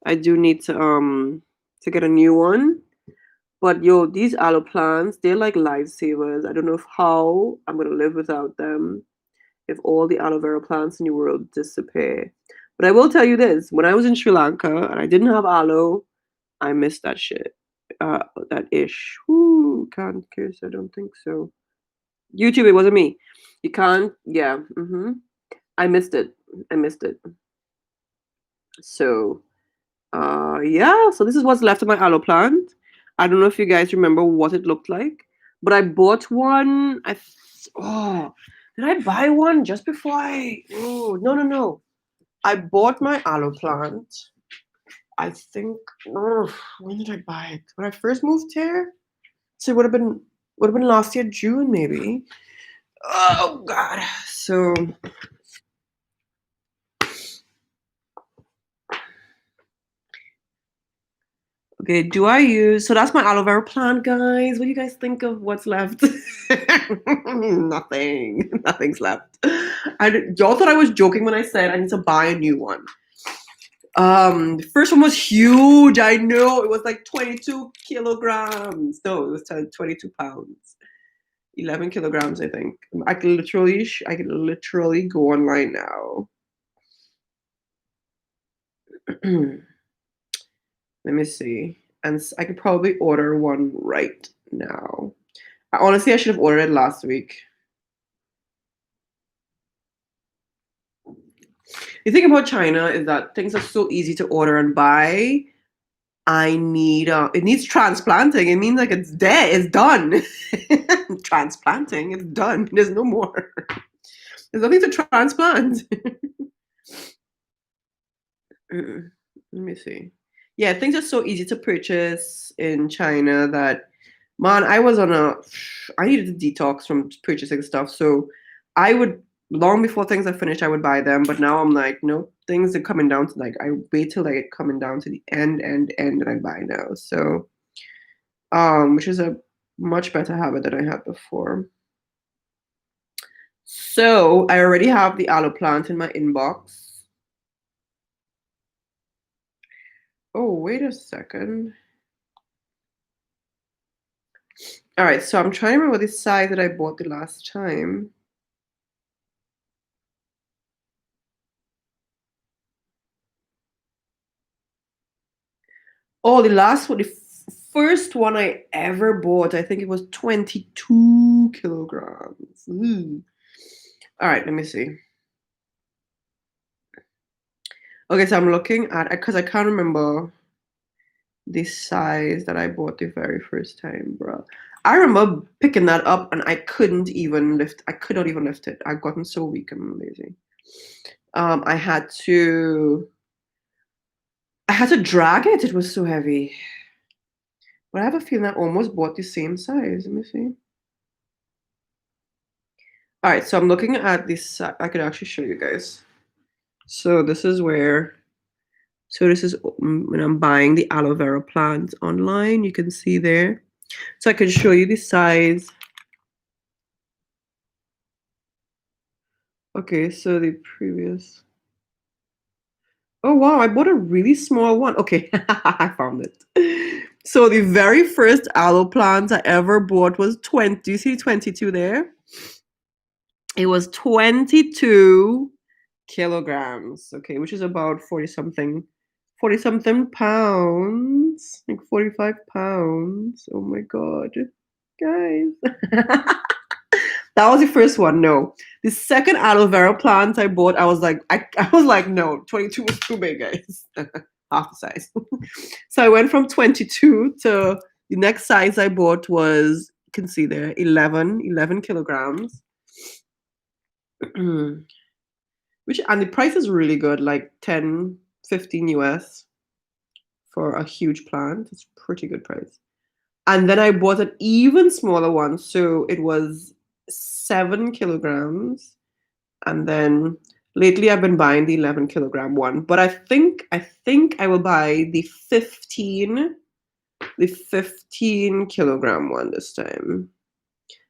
to get a new one. But yo, these aloe plants, they're like lifesavers. I don't know how I'm gonna live without them if all the aloe vera plants in the world disappear. But I will tell you this: when I was in Sri Lanka and I didn't have aloe, I missed that shit. That ish. Whoo, can't kiss. I don't think so. YouTube, it wasn't me. You can't. Yeah. I missed it. I missed it. So, yeah. So this is what's left of my aloe plant. I don't know if you guys remember what it looked like, but I bought one. Did I buy one just before I? Oh, no. I bought my aloe plant. I think. When did I buy it? When I first moved here. So it would have been last year June maybe. Oh God. So okay, so that's my aloe vera plant, guys. What do you guys think of what's left? Nothing. Nothing's left. Y'all thought I was joking when I said I need to buy a new one. The first one was huge. I know it was like 22 kilograms. No, it was 22 pounds. 11 kilograms, I think. I can literally go online now. Let me see. And I could probably order one right now. Honestly, I should have ordered it last week. The thing about China is that things are so easy to order and buy. I need it needs transplanting. It means like it's dead, it's done. Transplanting, it's done. There's no more. There's nothing to transplant. Mm, Let me see. Yeah, things are so easy to purchase in China that, man, I needed to detox from purchasing stuff. So I would, long before things are finished, I would buy them. But now I'm like, no, things are coming down to like, I wait till like coming down to the end, and I buy now. So, which is a much better habit than I had before. So I already have the aloe plant in my inbox. Oh, wait a second. All right, so I'm trying to remember the size that I bought the last time. Oh, the last one, first one I ever bought, I think it was 22 kilograms. Ooh. All right, let me see. Okay, so I'm looking at, because I can't remember the size that I bought the very first time, bro. I remember picking that up and I could not even lift it. I've gotten so weak and lazy. I had to drag it. It was so heavy. But I have a feeling I almost bought the same size. Let me see. All right, so I'm looking at this. I could actually show you guys. So this is when I'm buying the aloe vera plant online. You can see there. So I can show you the size. Okay, so the previous. Oh wow, I bought a really small one. Okay, I found it. So the very first aloe plant I ever bought was 20. Do you see 22 there? It was 22 kilograms, okay, which is about 40 something pounds, like 45 pounds. Oh my god, guys. That was the first one. No, the second aloe vera plant I bought, I was like, I was like, no, 22 was too big, guys. Half the size. So I went from 22 to the next size I bought was, you can see there, 11 kilograms. Which, and the price is really good, like 10, 15 US for a huge plant. It's pretty good price. And then I bought an even smaller one, so it was 7 kilograms. And then lately I've been buying the 11 kilogram one. But I think I will buy the 15 kilogram one this time.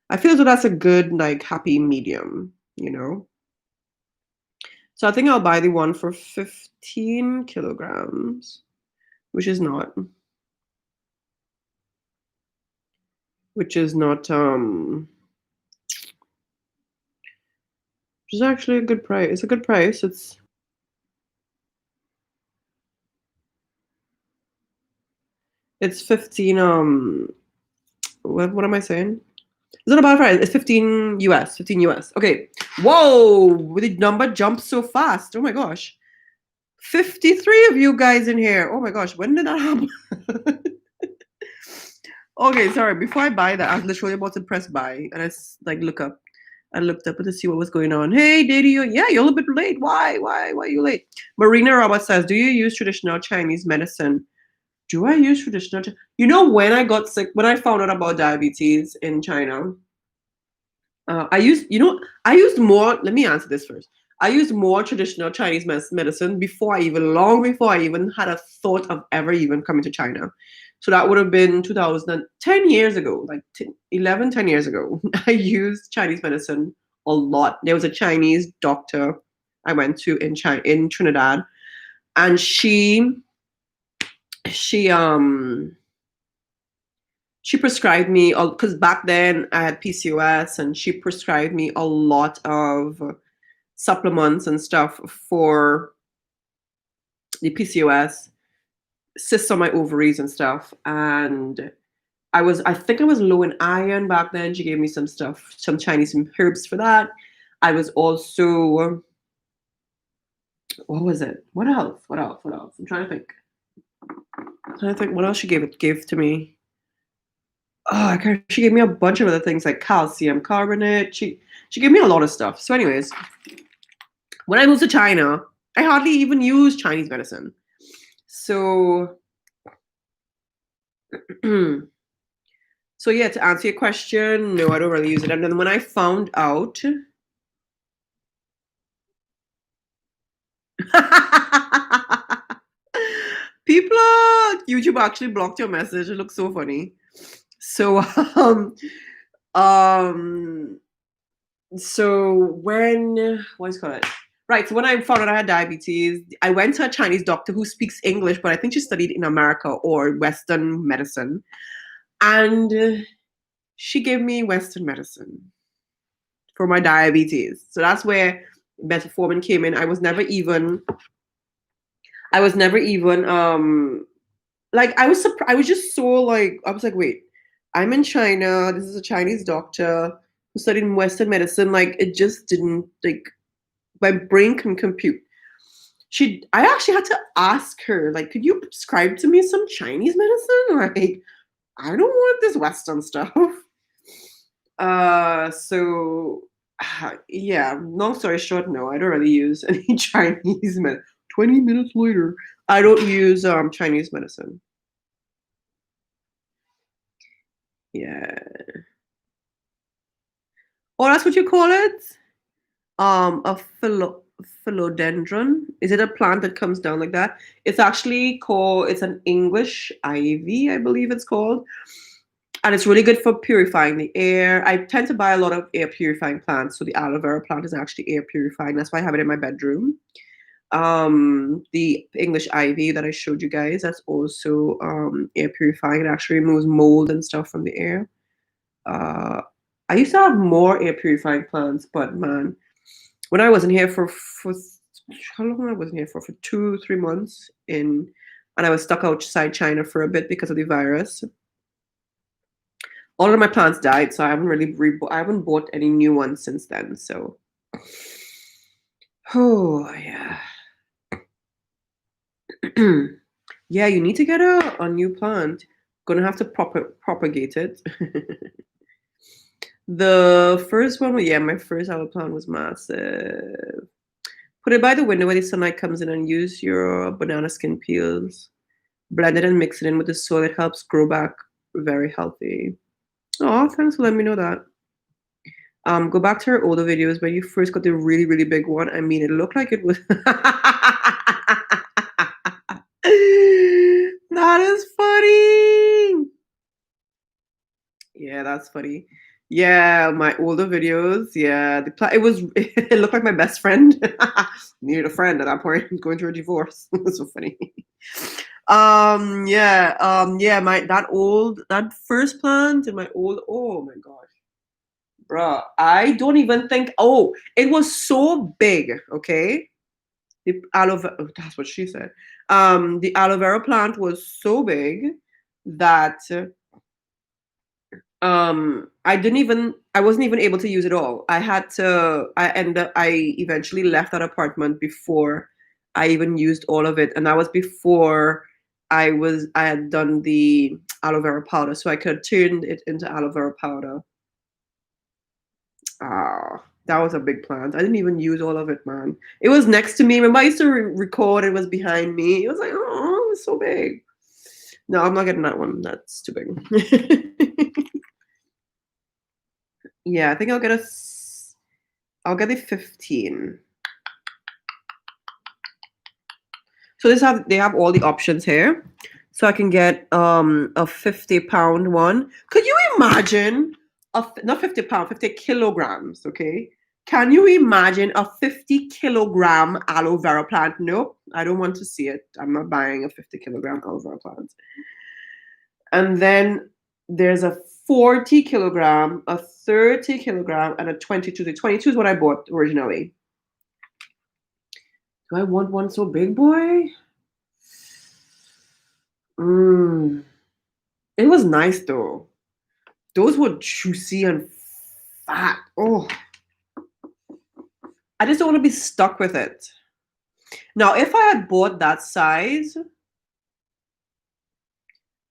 I feel so that's a good, like, happy medium, you know? So I think I'll buy the one for 15 kilograms, which is not, which is not, which is actually a good price. It's a good price. It's 15, what am I saying? It's not about price. It's 15 US, 15 US. Okay. Whoa, the number jumped so fast. Oh my gosh. 53 of you guys in here. Oh my gosh, when did that happen? Okay, sorry. Before I buy that, I was literally about to press buy, and I looked up to see what was going on. Hey, Didi, yeah, you're a little bit late. Why are you late? Marina Roberts says, do you use traditional Chinese medicine? Do I use traditional? You know, when I got sick, when I found out about diabetes in China, I used more. Let me answer this first. I used more traditional Chinese medicine long before I even had a thought of ever even coming to China. So that would have been 2010 years ago, like 10 years ago. I used Chinese medicine a lot. There was a Chinese doctor I went to in Trinidad, and she she prescribed me, because back then I had PCOS, and she prescribed me a lot of supplements and stuff for the PCOS, cysts on my ovaries and stuff. And I think I was low in iron back then. She gave me some stuff, some Chinese herbs for that. I was also, what was it? What else? What else? What else? I'm trying to think. I'm trying to think what else she gave to me. Oh, she gave me a bunch of other things like calcium carbonate. She gave me a lot of stuff. So, anyways, when I moved to China, I hardly even use Chinese medicine. So, so yeah, to answer your question, no, I don't really use it. And then when I found out, people, YouTube actually blocked your message. It looks so funny. So, um, so when what's it called? Right. So when I found out I had diabetes, I went to a Chinese doctor who speaks English, but I think she studied in America or Western medicine, and she gave me Western medicine for my diabetes. So that's where metformin came in. I was never even like I was surprised. I was just so like I was like, wait, I'm in China. This is a Chinese doctor who studied in Western medicine. Like it just didn't like my brain can compute. I actually had to ask her, like, could you prescribe to me some Chinese medicine? Like, I don't want this Western stuff. So yeah, long story short, no, I don't really use any Chinese medicine. 20 minutes later, I don't use Chinese medicine. Yeah. Oh, that's what you call it? A philodendron. Is it a plant that comes down like that? It's actually called, it's an English ivy, I believe it's called. And it's really good for purifying the air. I tend to buy a lot of air purifying plants. So the aloe vera plant is actually air purifying. That's why I have it in my bedroom. The English ivy that I showed you guys, that's also air purifying. It actually removes mold and stuff from the air. Uh, I used to have more air purifying plants, but man, when I wasn't here for how long I wasn't here for 2 3 months and I was stuck outside China for a bit because of the virus. All of my plants died, so I haven't really I haven't bought any new ones since then. So, oh yeah, yeah. You need to get a new plant. Gonna have to propagate it. The first one, yeah, my first aloe plant was massive. Put it by the window where the sunlight comes in and use your banana skin peels. Blend it and mix it in with the soil. It helps grow back very healthy. Oh, thanks for letting me know that. Go back to her older videos when you first got the really, really big one. I mean, it looked like it was. That is funny. Yeah, that's funny. Yeah, my older videos. Yeah, it was. It looked like my best friend. Needed a friend at that point, going through a divorce. It was so funny. Yeah, that first plant in my old. Oh my gosh. Bruh, I don't even think. Oh, it was so big. Okay, the aloe. That's what she said. The aloe vera plant was so big that I wasn't even able to use it all. I had to. I eventually left that apartment before I even used all of it, and that was before I had done the aloe vera powder, so I could have turned it into aloe vera powder. Ah, that was a big plant. I didn't even use all of it, man. It was next to me. Remember, I used to record. It was behind me. It was like, oh, it was so big. No, I'm not getting that one. That's too big. Yeah, I think I'll get the 15. So they have all the options here. So I can get a 50-pound one. Could you imagine not 50 pound, 50 kilograms, okay? Can you imagine a 50-kilogram aloe vera plant? Nope, I don't want to see it. I'm not buying a 50-kilogram aloe vera plant. And then there's a 40 kilogram, a 30 kilogram, and a 22. The 22 is what I bought originally. Do I want one so big, boy? Mm. It was nice though. Those were juicy and fat. Oh, I just don't want to be stuck with it. Now, if I had bought that size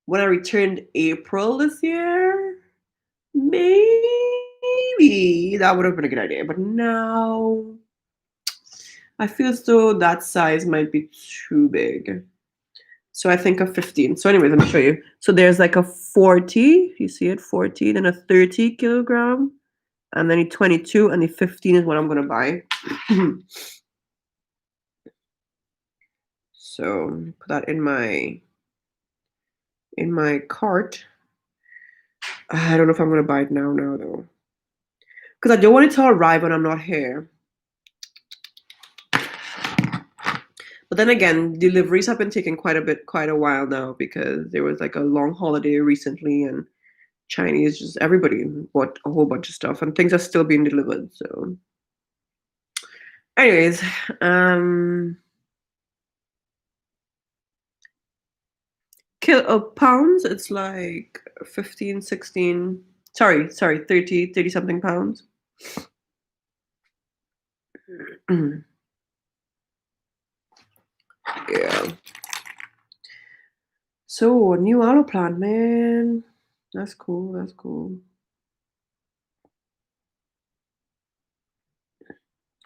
when I returned April this year, maybe that would have been a good idea. But now I feel as though that size might be too big. So I think a 15. So anyways, let me show you. So there's like a 40, you see it, 40, then a 30 kilogram, and then a 22, and the 15 is what I'm gonna buy. So put that in my cart. I don't know if I'm gonna buy it now though. Because I don't want it to arrive when I'm not here. But then again, deliveries have been taking quite a while now because there was like a long holiday recently and Chinese, just everybody bought a whole bunch of stuff and things are still being delivered. So anyways, pounds, it's like 15, 16, sorry, 30 something pounds. Yeah. So a new aloe plant, man. That's cool. That's cool.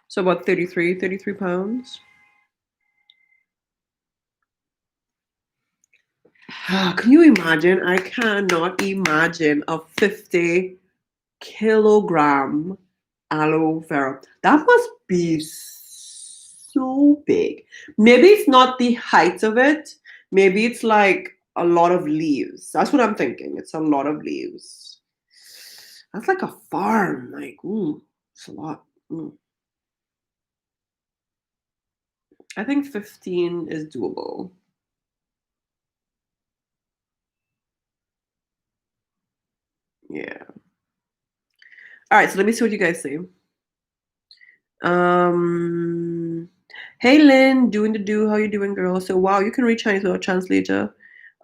So about 33 pounds. Can you imagine? I cannot imagine a 50 kilogram aloe vera. That must be so big. Maybe it's not the height of it. Maybe it's like a lot of leaves. That's what I'm thinking. It's a lot of leaves. That's like a farm. Like, ooh, it's a lot. Ooh. I think 15 is doable. Yeah. All right, so let me see what you guys say. Hey Lynn, doing the do, how you doing, girl? So wow, you can read Chinese without translator.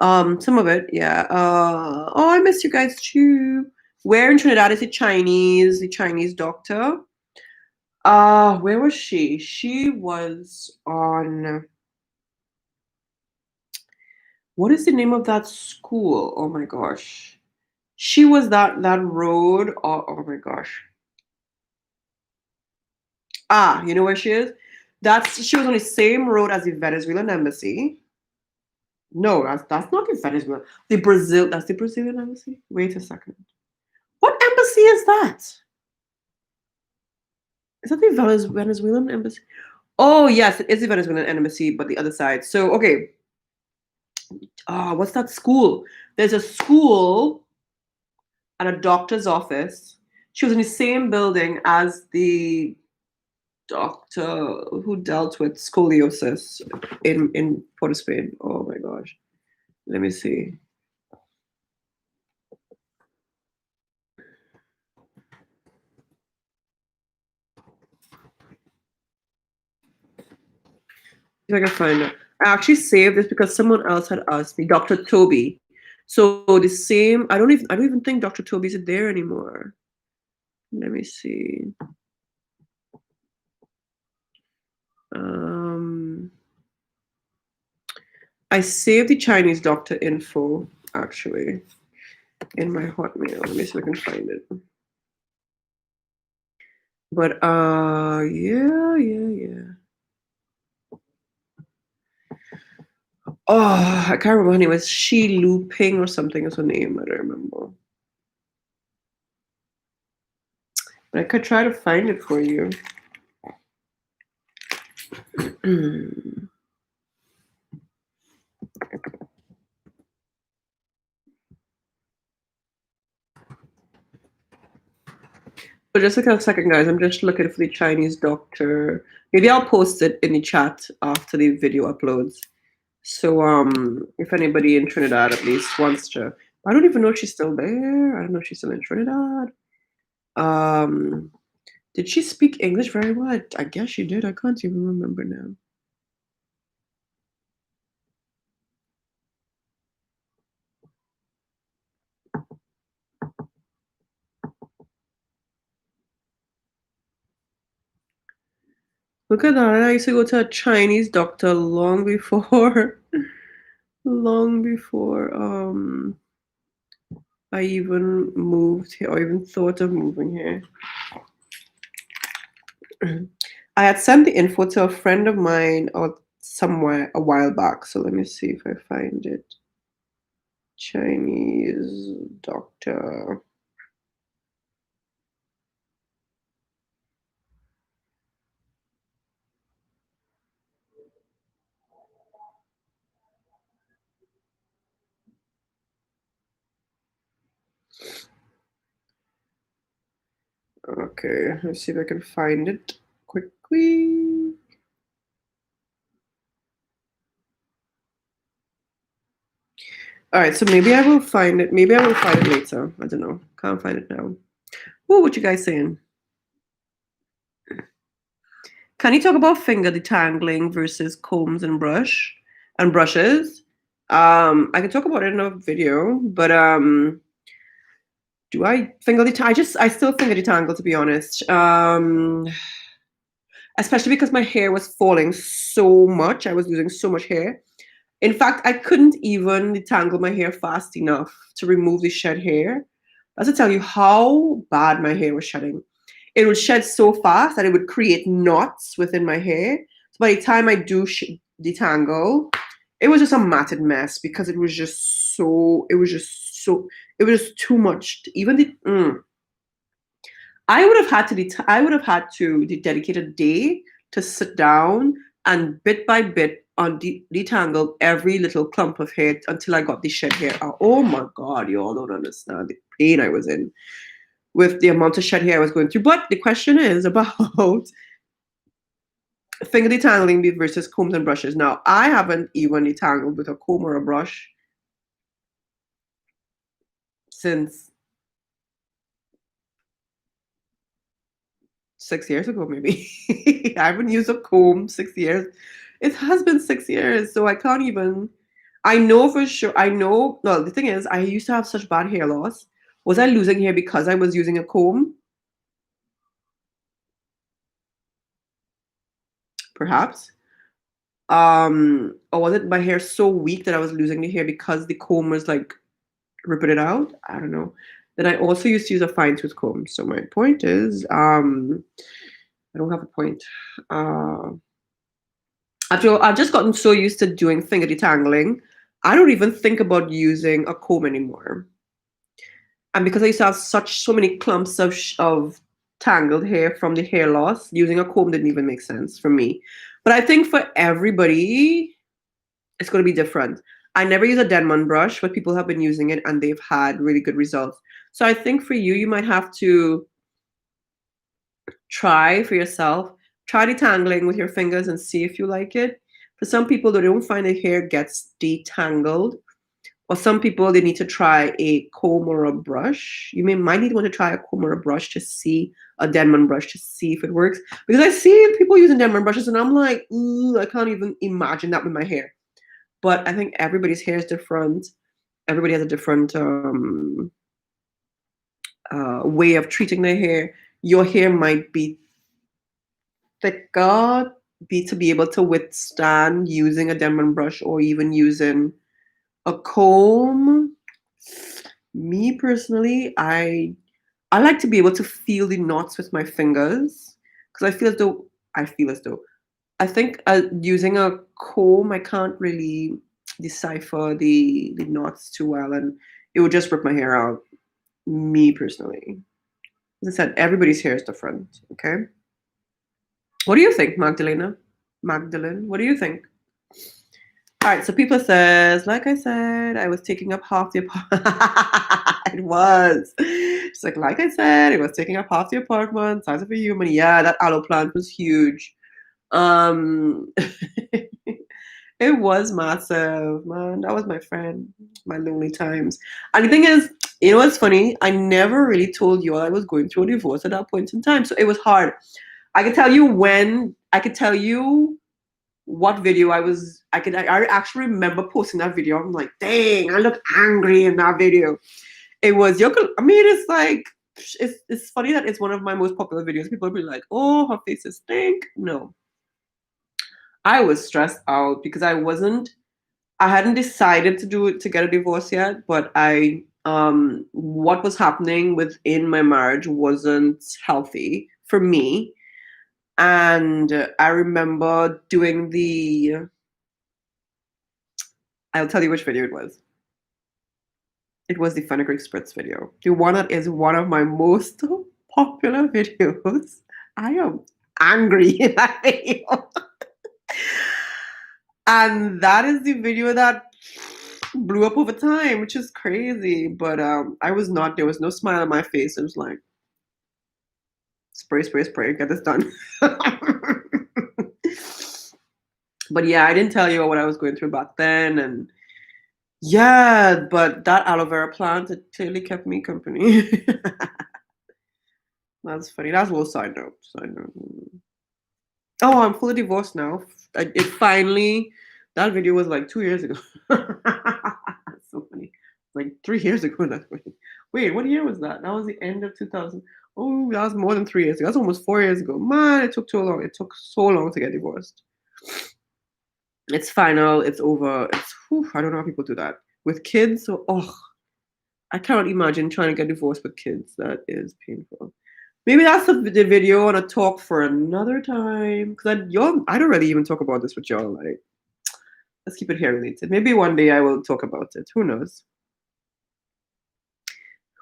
Some of it, yeah. Oh, I miss you guys too. Where in Trinidad is the Chinese doctor? Where was she? She was on, what is the name of that school? Oh my gosh. She was that road. Oh my gosh. You know where she is? She was on the same road as the Venezuelan embassy. No, that's not the Venezuelan. That's the Brazilian embassy. Wait a second. What embassy is that? Is that the Venezuelan embassy? Oh yes, it is the Venezuelan embassy, but the other side. So okay. What's that school? There's a school and a doctor's office. She was in the same building as the doctor who dealt with scoliosis in Port of Spain. Oh my gosh. Let me see. If I can find it. I actually saved this because someone else had asked me, Dr. Toby. So the same, I don't even think Dr. Toby's there anymore. Let me see. I saved the Chinese doctor info actually in my Hotmail. Let me see if I can find it. But yeah. Oh, I can't remember her name. It was Shi Lu Ping or something is her name. I don't remember. But I could try to find it for you. So just a second, guys. I'm just looking for the Chinese doctor. Maybe I'll post it in the chat after the video uploads. So if anybody in Trinidad at least wants to, I don't even know if she's still there. I don't know if she's still in Trinidad. Did she speak English very well? I guess she did. I can't even remember now. Look at that. I used to go to a Chinese doctor long before long before I even moved here or even thought of moving here. I had sent the info to a friend of mine or somewhere a while back. So let me see if I find it. Chinese doctor. Okay, let's see if I can find it quickly. All right, so maybe I will find it. Maybe I will find it later. I don't know. Can't find it now. Oh, what you guys saying? Can you talk about finger detangling versus combs and brushes? I can talk about it in a video, but do I finger detangle? I still finger detangle to be honest. Especially because my hair was falling so much. I was losing so much hair. In fact, I couldn't even detangle my hair fast enough to remove the shed hair. That's to tell you how bad my hair was shedding. It would shed so fast that it would create knots within my hair. So by the time I do detangle, it was just a matted mess because it was just so, it was just too much. Even I would have had to dedicate a day to sit down and bit by bit detangle every little clump of hair until I got the shed hair out. Oh my God, you all don't understand the pain I was in with the amount of shed hair I was going through. But the question is about finger detangling versus combs and brushes. Now, I haven't even detangled with a comb or a brush since 6 years ago, maybe. I haven't used a comb 6 years. It has been 6 years, so I can't even. I know for sure. I know. Well, the thing is, I used to have such bad hair loss. Was I losing hair because I was using a comb? Perhaps. Or was it my hair so weak that I was losing the hair because the comb was like ripping it out? I don't know. Then I also used to use a fine tooth comb. So my point is, I don't have a point. Uh, After I've just gotten so used to doing finger detangling, I don't even think about using a comb anymore. And because I used to have so many clumps of tangled hair from the hair loss, using a comb didn't even make sense for me. But I think for everybody, it's going to be different. I never use a Denman brush, but people have been using it and they've had really good results. So I think for you, you might have to try for yourself. Try detangling with your fingers and see if you like it. For some people, they don't find their hair gets detangled. Or some people, they need to try a comb or a brush. Might need to want to try a comb or a brush to see a Denman brush to see if it works. Because I see people using Denman brushes and I'm like, ooh, I can't even imagine that with my hair. But I think everybody's hair is different. Everybody has a different way of treating their hair. Your hair might be thicker to be able to withstand using a Denman brush or even using a comb. Me personally, I like to be able to feel the knots with my fingers because I feel as though I think using a comb I can't really decipher the knots too well and it would just rip my hair out. Me personally, as I said, everybody's hair is different. Okay, what do you think, Magdalena? Magdalene, what do you think? All right, so people says, like I said, I was taking up half the apartment. It was. She's like I said, it was taking up half the apartment, size of a human. Yeah, that aloe plant was huge. Um, it was massive, man. That was my friend, my lonely times. And the thing is, you know what's funny? I never really told you I was going through a divorce at that point in time, so it was hard. I could tell you when. I could tell you what video I actually remember posting that video. I'm like, dang, I look angry in that video. It was I mean, it's like it's funny that it's one of my most popular videos. People will be like, oh, her face is stink. No. I was stressed out because I hadn't decided to do it to get a divorce yet, but what was happening within my marriage wasn't healthy for me. And I remember doing I'll tell you which video it was. It was the fenugreek spritz video. The one that is one of my most popular videos. I am angry in that video. And that is the video that blew up over time, which is crazy. But there was no smile on my face. It was like, spray, spray, spray, get this done. But yeah, I didn't tell you what I was going through back then. And yeah, but that aloe vera plant, it clearly kept me company. That's funny. That's a little side note. Side note. Oh, I'm fully divorced now. It finally, that video was like 2 years ago. That's so funny. Like 3 years ago. That's funny. Wait, what year was that? That was the end of 2000. Oh, that was more than 3 years ago. That's almost 4 years ago. Man, it took too long. It took so long to get divorced. It's final. It's over. I don't know how people do that with kids. So, I cannot imagine trying to get divorced with kids. That is painful. Maybe that's the video on a talk for another time. Because I don't really even talk about this with y'all. Like, let's keep it hair related. Maybe one day I will talk about it. Who knows?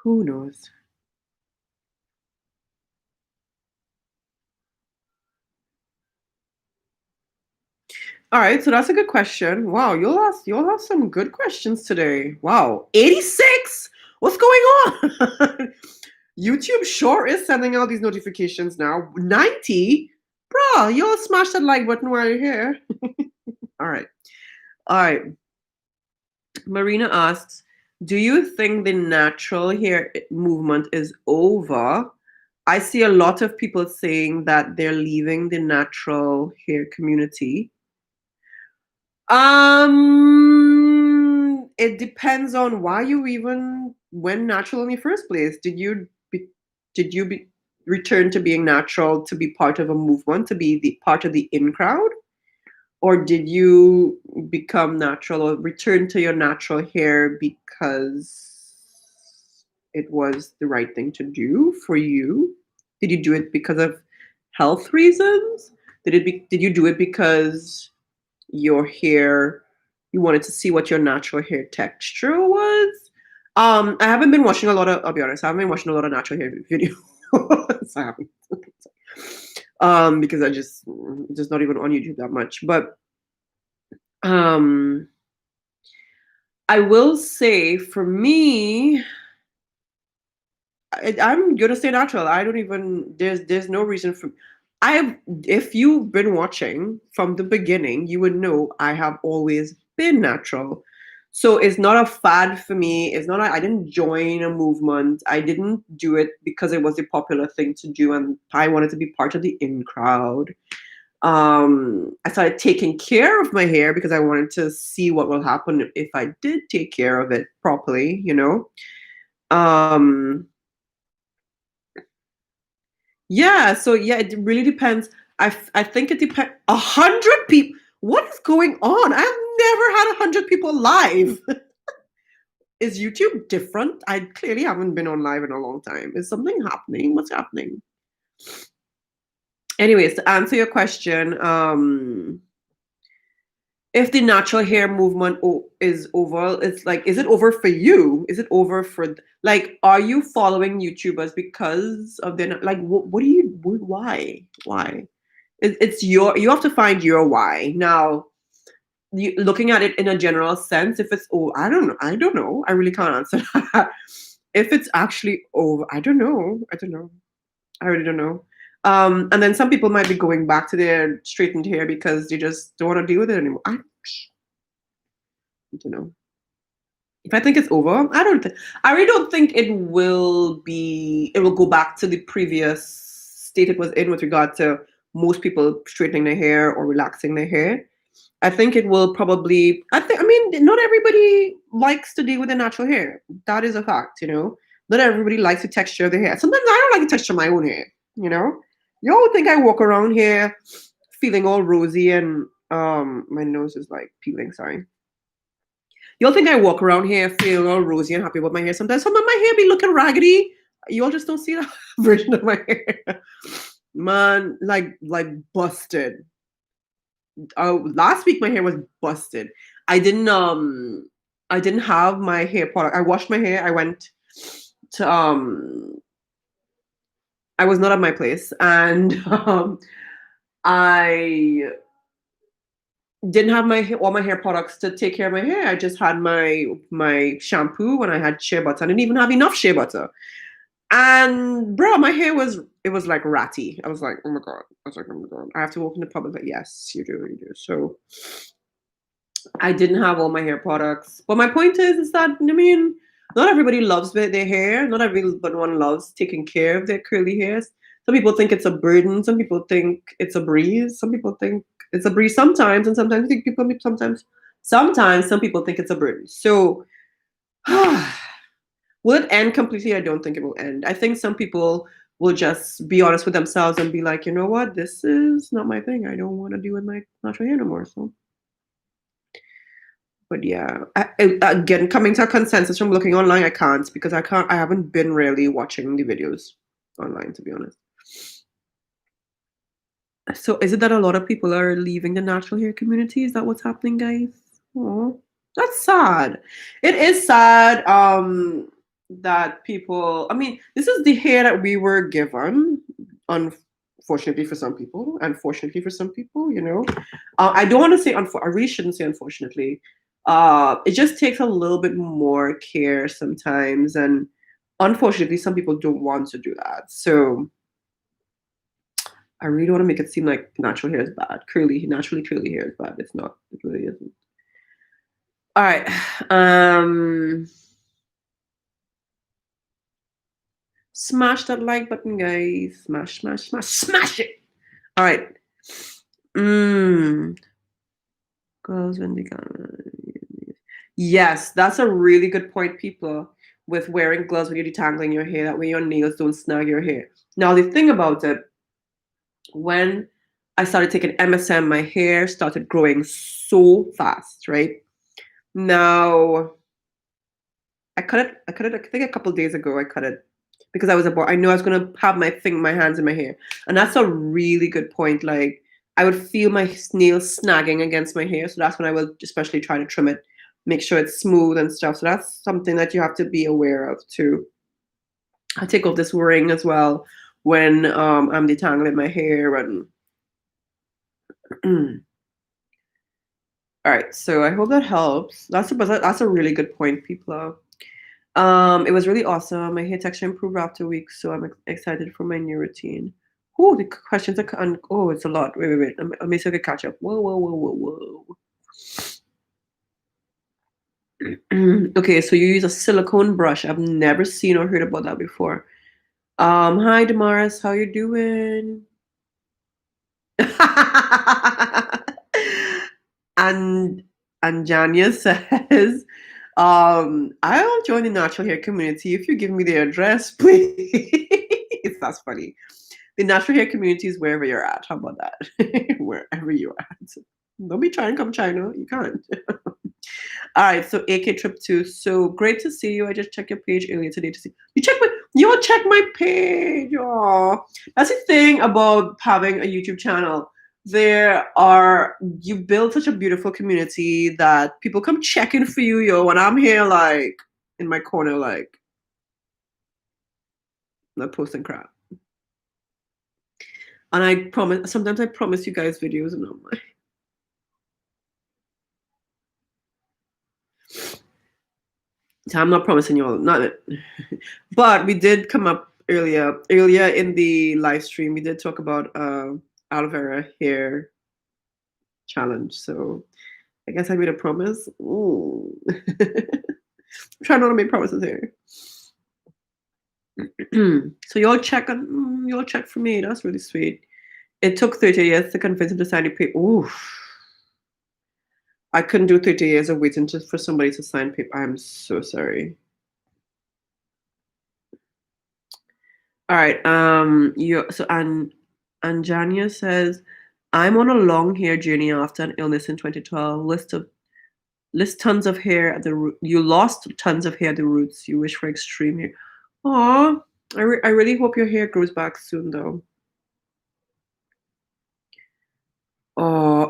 Who knows? All right, so that's a good question. Wow, you'll have some good questions today. Wow, 86? What's going on? YouTube sure is sending out these notifications now. 90? Bruh, you'll smash that like button while you're here. All right. All right. Marina asks, do you think the natural hair movement is over? I see a lot of people saying that they're leaving the natural hair community. It depends on why you even went natural in the first place. Did you return to being natural to be part of a movement, to be the part of the in crowd? Or did you become natural or return to your natural hair because it was the right thing to do for you? Did you do it because of health reasons? Did you do it because your hair, you wanted to see what your natural hair texture was? I haven't been watching a lot of, I'll be honest, I haven't been watching a lot of natural hair videos. I haven't. Because I just not even on YouTube that much. But I will say for me, I'm gonna stay natural. I don't even there's no reason for if you've been watching from the beginning, you would know I have always been natural. So it's not a fad for me. It's not I didn't join a movement. I didn't do it because it was a popular thing to do and I wanted to be part of the in crowd. I started taking care of my hair because I wanted to see what will happen if I did take care of it properly, you know. Yeah, so yeah, it really depends. I think it depends. 100 people. What is going on? I've never had 100 people live. Is YouTube different? I clearly haven't been on live in a long time. Is something happening? What's happening? Anyways, to answer your question, if the natural hair movement is over, it's like, is it over for you? Is it over for like, are you following YouTubers because of their like? What do you? Why? Why? It's you have to find your why. Now, looking at it in a general sense, if it's I don't know. I really can't answer that. If it's actually over, I don't know. I really don't know. And then some people might be going back to their straightened hair because they just don't want to deal with it anymore. I don't know. If I think it's over, I really don't think it will go back to the previous state it was in with regard to most people straightening their hair or relaxing their hair. I think it will probably, I mean, not everybody likes to deal with their natural hair. That is a fact, you know. Not everybody likes the texture of their hair. Sometimes I don't like the texture of my own hair, you know. You all think I walk around here feeling all rosy and My nose is like peeling, sorry. Y'all think I walk around here feeling all rosy and happy with my hair sometimes? Some of my hair be looking raggedy. You all just don't see that version of my hair. Man, like busted. Oh, last week my hair was busted. I didn't I didn't have my hair product. I washed my hair. I went to I was not at my place and I didn't have all my hair products to take care of my hair. I just had my shampoo and I had shea butter. I didn't even have enough shea butter. And bro, my hair was it was like ratty. I was like, oh my god. I was like, oh my god. I have to walk in the public. Like, yes, you do, you do. So I didn't have all my hair products. But my point is that I mean, not everybody loves their hair. Not everyone loves taking care of their curly hairs. Some people think it's a burden. Some people think it's a breeze. Some people think it's a breeze sometimes, and sometimes I think people sometimes some people think it's a burden. So will it end completely? I don't think it will end. I think some people will just be honest with themselves and be like, you know what, this is not my thing. I don't want to deal with my natural hair no more. So but yeah, again, coming to a consensus from looking online, I can't because I haven't been really watching the videos online, to be honest. So is it that a lot of people are leaving the natural hair community? Is that what's happening, guys? Oh, that's sad. It is sad that people, I mean, this is the hair that we were given, unfortunately for some people, unfortunately for some people, you know. I don't want to say, I really shouldn't say unfortunately. It just takes a little bit more care sometimes. And unfortunately, some people don't want to do that. So I really don't want to make it seem like natural hair is bad. Naturally curly hair is bad. It's not. It really isn't. All right. Smash that like button, guys. Smash, smash, smash, smash it. All right. Girls when they got. Yes, that's a really good point, people. With wearing gloves when you're detangling your hair, that way your nails don't snag your hair. Now the thing about it, when I started taking MSM, my hair started growing so fast, right? Now I cut it. I think a couple days ago. I cut it because I knew I was gonna have my hands in my hair, and that's a really good point. Like I would feel my nails snagging against my hair, so that's when I will especially try to trim it, make sure it's smooth and stuff. So that's something that you have to be aware of too. I take off this ring as well when I'm detangling my hair and. All right, so I hope that helps. That's a really good point, people. It was really awesome. My hair texture improved after weeks, so I'm excited for my new routine. Oh, the questions are oh, it's a lot. Wait. Let me see if I can catch up. Whoa. Okay, so you use a silicone brush. I've never seen or heard about that before. Hi Damaris, how you doing? and and Janya says, I'll join the natural hair community if you give me the address, please. That's funny. The natural hair community is wherever you're at. How about that? Wherever you're at. Don't be trying to come China. You can't. All right. So AK trip 2. So great to see you. I just checked your page earlier today to see you check my page. Oh, that's the thing about having a YouTube channel. You build such a beautiful community that people come checking for you, yo. And I'm here like in my corner, like not posting crap. And sometimes I promise you guys videos and I'm like, so I'm not promising you all, not it. But we did come up earlier in the live stream. We did talk about aloe vera hair challenge. So I guess I made a promise. Ooh. I'm trying not to make promises here. So y'all check for me. That's really sweet. It took 30 years to convince him to sign the paper. Ooh. I couldn't do 30 years of waiting just for somebody to sign paper. I'm so sorry. All right. Anjania says, I'm on a long hair journey after an illness in 2012. List tons of hair at the root. You lost tons of hair at the roots. You wish for extreme hair. Aw, I really hope your hair grows back soon, though. Oh,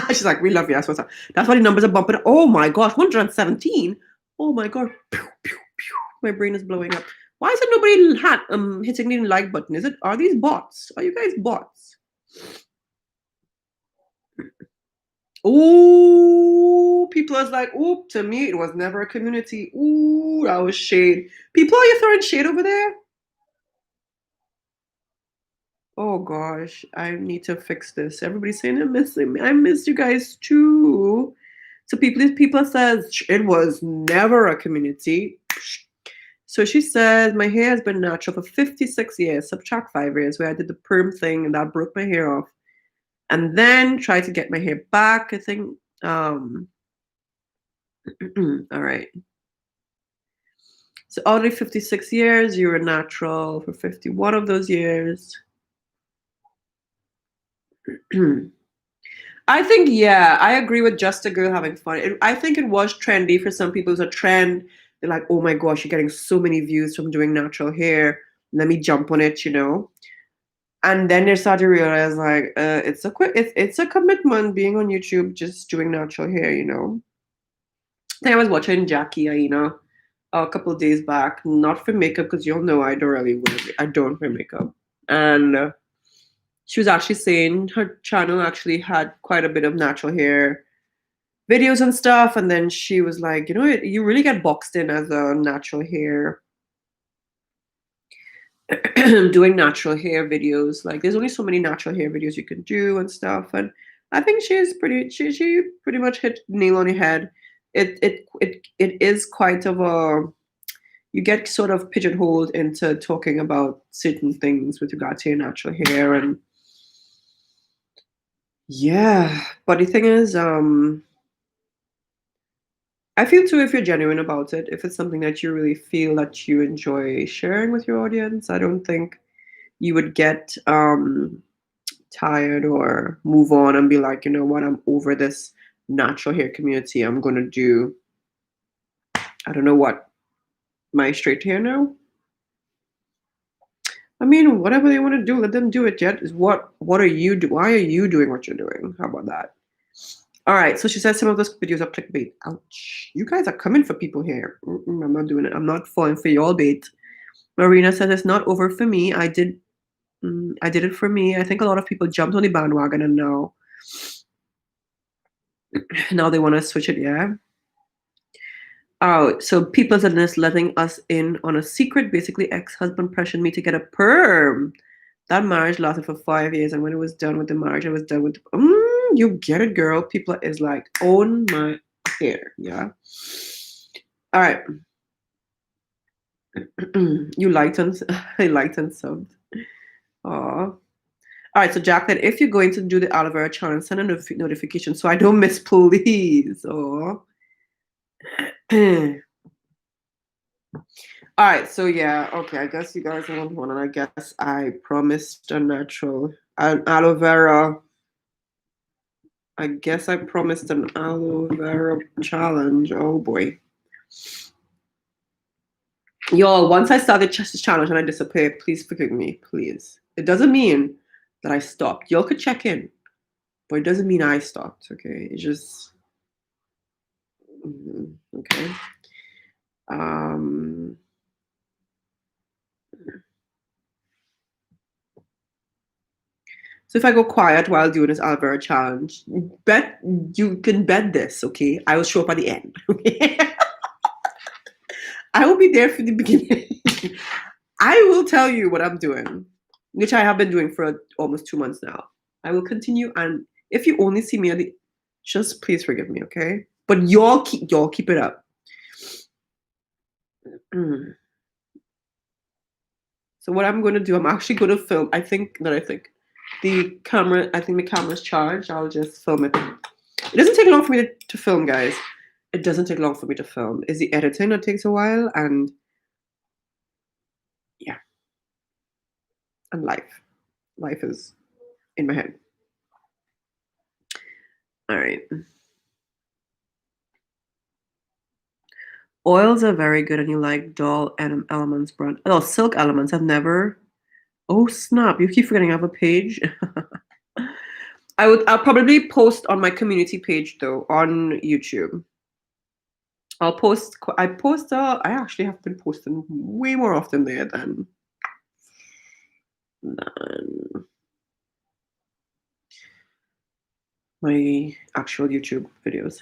she's like, we love you. That's what's up. That's why the numbers are bumping. Oh my gosh, 117. Oh my god. Pew, pew, pew. My brain is blowing up. Why is it nobody hitting the like button? Are these bots? Are you guys bots? Ooh, people is like, ooh, to me, it was never a community. Ooh, that was shade. People, are you throwing shade over there? Oh gosh, I need to fix this. Everybody's saying I miss him. I miss you guys too. So people says it was never a community. So she says my hair has been natural for 56 years. Subtract 5 years where I did the perm thing and that broke my hair off. And then tried to get my hair back. I think all right. So already 56 years, you were natural for 51 of those years. I think, yeah, I agree with just a girl having fun. I think it was trendy for some people. It's a trend. They're like, oh my gosh, you're getting so many views from doing natural hair. Let me jump on it, you know. And then they start to realize, like, it's a commitment being on YouTube, just doing natural hair, you know. I think I was watching Jackie Aina a couple of days back, not for makeup because you'll know I don't wear makeup, and she was actually saying her channel actually had quite a bit of natural hair videos and stuff. And then she was like, you know, you really get boxed in as a natural hair, doing natural hair videos. Like, there's only so many natural hair videos you can do and stuff. And I think she pretty much hit the nail on the head. It is quite of a, you get sort of pigeonholed into talking about certain things with regard to your natural hair. And yeah, but the thing is, I feel too, if you're genuine about it, if it's something that you really feel that you enjoy sharing with your audience, I don't think you would get tired or move on and be like, you know what, I'm over this natural hair community. I'm gonna do, I don't know what, my straight hair now. I mean, whatever they want to do, let them do it. Yet is what are you do? Why are you doing what you're doing? How about that? All right. So she says some of those videos are clickbait. Ouch! You guys are coming for people here. I'm not doing it. I'm not falling for your bait. Marina says it's not over for me. I did it for me. I think a lot of people jumped on the bandwagon and now they want to switch it. Yeah. Oh, so people are just letting us in on a secret. Basically, ex-husband pressured me to get a perm. That marriage lasted for 5 years, and when it was done with the marriage, I was done with. You get it, girl. People is like, own my hair. Yeah. All right. You liked and I liked and subbed. Aw. All right, so Jacqueline, if you're going to do the aloe vera challenge, send a notification so I don't miss, please. Oh. All right, so yeah, okay. I guess you guys want one, and I guess I promised a natural aloe vera. I guess I promised an aloe vera challenge. Oh boy, y'all! Once I started this challenge and I disappeared, please forgive me, please. It doesn't mean that I stopped. Y'all could check in, but it doesn't mean I stopped. Okay, it's just okay. Um. So if I go quiet while doing this aloe vera challenge, bet you can bet this, okay? I will show up at the end. Okay? I will be there for the beginning. I will tell you what I'm doing, which I have been doing for almost 2 months now. I will continue, and if you only see me at the, just please forgive me, okay? But y'all keep it up. Mm. So what I'm going to do, I'm actually going to film. I think the camera's charged. I'll just film it. It doesn't take long for me to film, guys. It doesn't take long for me to film. It's the editing that takes a while, and yeah, and life. Life is in my head. All right. Oils are very good, and you like dull elements brand. Oh, silk elements. I've never. Oh snap! You keep forgetting I have a page. I'll probably post on my community page though on YouTube. I'll post. I post. I actually have been posting way more often there than my actual YouTube videos.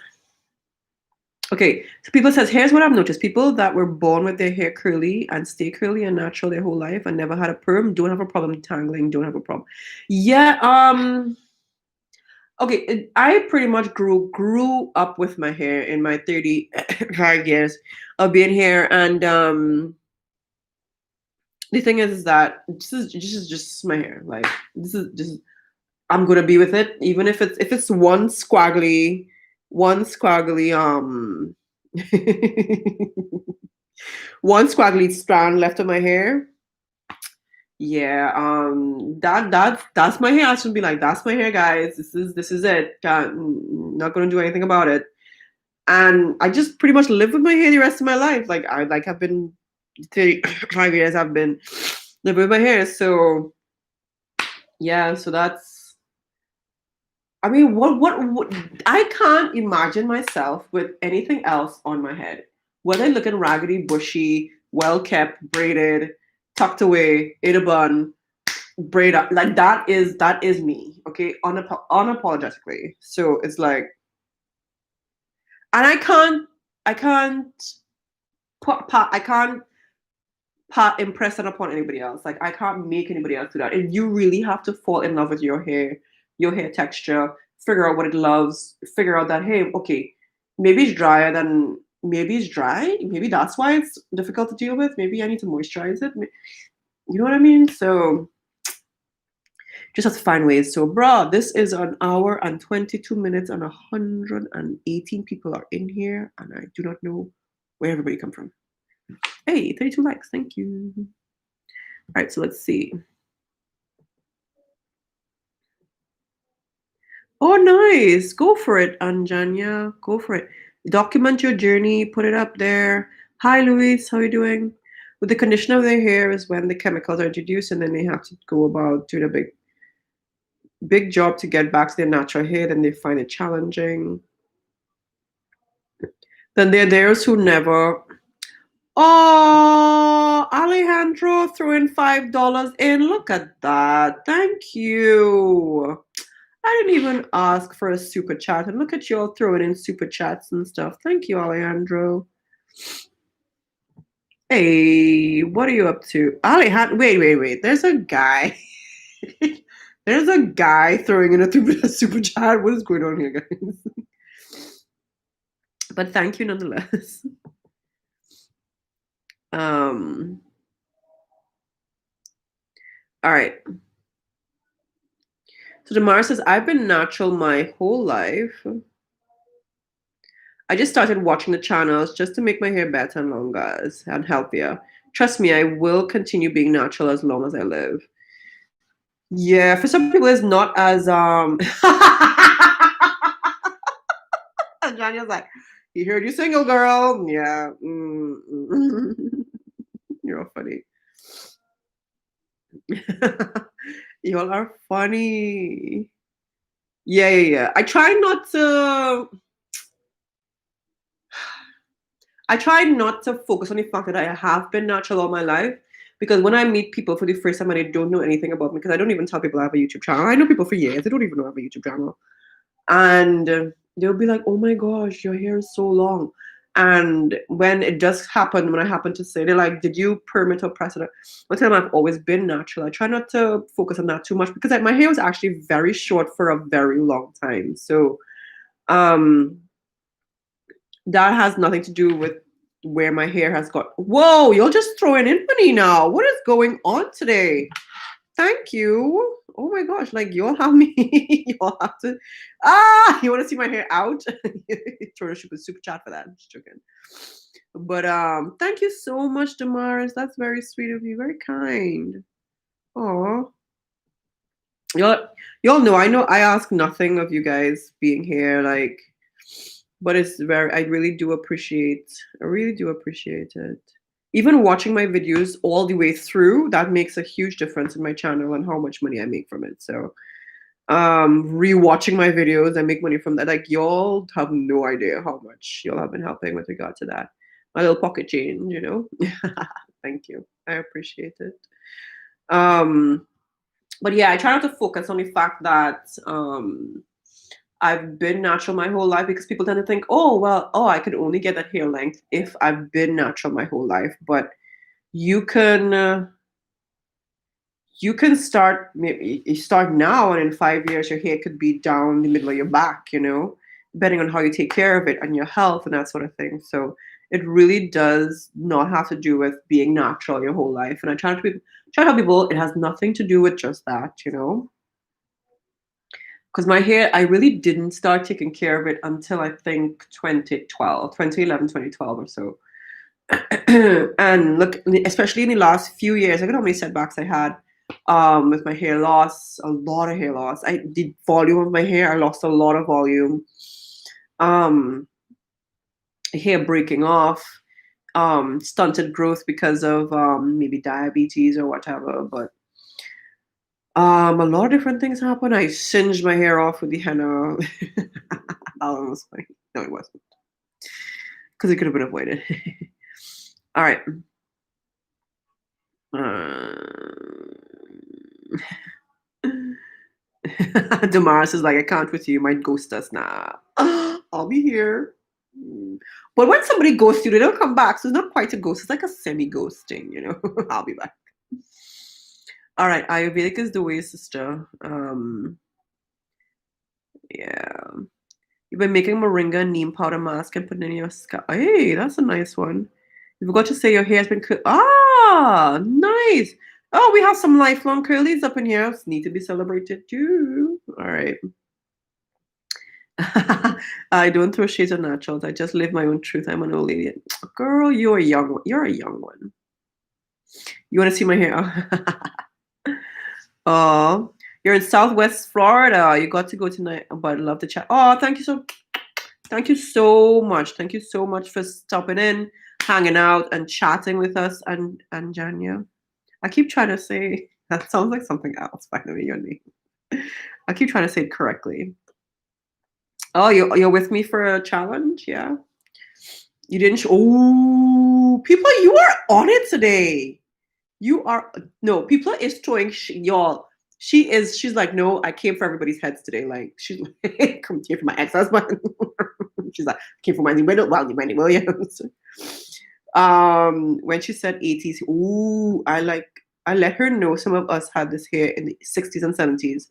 Okay, so people says, here's what I've noticed. People that were born with their hair curly and stay curly and natural their whole life and never had a perm don't have a problem tangling, don't have a problem. Yeah, okay, I pretty much grew up with my hair in my 35 years of being here, and the thing is that this is just my hair. Like this is just I'm gonna be with it, even if it's one squaggly one squaggly strand left of my hair. Yeah, that's my hair. I should be like, that's my hair, guys. This is it. Not gonna do anything about it. And I just pretty much live with my hair the rest of my life. I've been 35 years. I've been living with my hair. So yeah, so that's. I mean, what I can't imagine myself with anything else on my head. Whether looking raggedy, bushy, well kept, braided, tucked away, in a bun, braid up, like that is me. Okay, unapologetically. So it's like, and I can't I can't impress that upon anybody else. Like I can't make anybody else do that. And you really have to fall in love with your hair texture, figure out what it loves, figure out that, hey, okay, maybe it's drier than maybe it's dry. Maybe that's why it's difficult to deal with. Maybe I need to moisturize it. You know what I mean? So just have to find ways. So, bruh, this is an hour and 22 minutes, and 118 people are in here, and I do not know where everybody come from. Hey, 32 likes. Thank you. All right, so let's see. Oh, nice. Go for it, Anjanya. Go for it. Document your journey. Put it up there. Hi, Luis. How are you doing? With the condition of their hair is when the chemicals are introduced, and then they have to go about doing a big job to get back to their natural hair, and they find it challenging. Then there are those who never. Oh, Alejandro throwing $5 in. Look at that. Thank you. I didn't even ask for a super chat, and look at you all throwing in super chats and stuff. Thank you, Alejandro. Hey, what are you up to? Alejandro, wait. There's a guy. There's a guy throwing in a super chat. What is going on here, guys? But thank you nonetheless. All right. So Damar says, I've been natural my whole life. I just started watching the channels just to make my hair better and longer and healthier. Trust me, I will continue being natural as long as I live. Yeah, for some people it's not as Janya's like, he heard you single, girl. Yeah. You're all funny. You all are funny. Yeah. I try not to focus on the fact that I have been natural all my life, because when I meet people for the first time and they don't know anything about me, because I don't even tell people I have a YouTube channel. I know people for years, they don't even know I have a YouTube channel. And they'll be like, oh my gosh, your hair is so long. And when it does happen, when I happen to say, they're like, did you perm it or press it? I tell them I've always been natural. I try not to focus on that too much, because my hair was actually very short for a very long time. So that has nothing to do with where my hair has got. Whoa, you're just throwing in money now. What is going on today? Thank you. Oh my gosh, like you'll have me. You'll have to. You want to see my hair out? Trying to super chat for that. I'm just joking. But thank you so much, Damaris. That's very sweet of you. Very kind. Oh. Y'all, y'all know. I know. I ask nothing of you guys being here, like, but it's very. I really do appreciate. I really do appreciate it. Even watching my videos all the way through, that makes a huge difference in my channel and how much money I make from it. So, rewatching my videos, I make money from that. Like, y'all have no idea how much y'all have been helping with regard to that. My little pocket change, you know. Thank you. I appreciate it. Um, but yeah, I try not to focus on the fact that I've been natural my whole life, because people tend to think, oh well, oh, I could only get that hair length if I've been natural my whole life. But you can you can start, maybe you start now, and in 5 years your hair could be down the middle of your back, you know, depending on how you take care of it and your health and that sort of thing. So it really does not have to do with being natural your whole life. And I try to tell people it has nothing to do with just that, you know. Because my hair, I really didn't start taking care of it until I think 2012, 2011, 2012 or so. And look, especially in the last few years, look at how many setbacks I had with my hair loss. A lot of hair loss. The volume of my hair, I lost a lot of volume. um Hair breaking off, stunted growth because of maybe diabetes or whatever. But a lot of different things happen. I singed my hair off with the henna. That one was funny. No, it wasn't, because it could have been avoided. All right. Damaris is like, I can't with you. You might ghost us now. I'll be here. Mm. But when somebody ghosts you, they don't come back. So it's not quite a ghost. It's like a semi-ghosting, you know. I'll be back. All right. Ayurvedic is the way, sister. Yeah. You've been making moringa neem powder mask and putting it in your scalp. Hey, that's a nice one. You forgot to say your hair's been cut. Ah, nice. Oh, we have some lifelong curlies up in here. It's need to be celebrated too. All right. I don't throw shades on naturals. I just live my own truth. I'm an old lady. Girl, you're a young one. You're a young one. You want to see my hair? Oh, you're in Southwest Florida. You got to go tonight, but I'd love to chat. Oh, thank you so much. Thank you so much for stopping in, hanging out, and chatting with us. And Janya, I keep trying to say that sounds like something else. By the way, your name. I keep trying to say it correctly. Oh, you're with me for a challenge? Yeah. You didn't. Oh, people, you are on it today. You are no. People is throwing y'all. She's like, no, I came for everybody's heads today. Like, she's like, come here for my ex-husband. She's like, came for my Wendy Williams. When she said 80s, ooh, I let her know some of us had this hair in the 60s and 70s,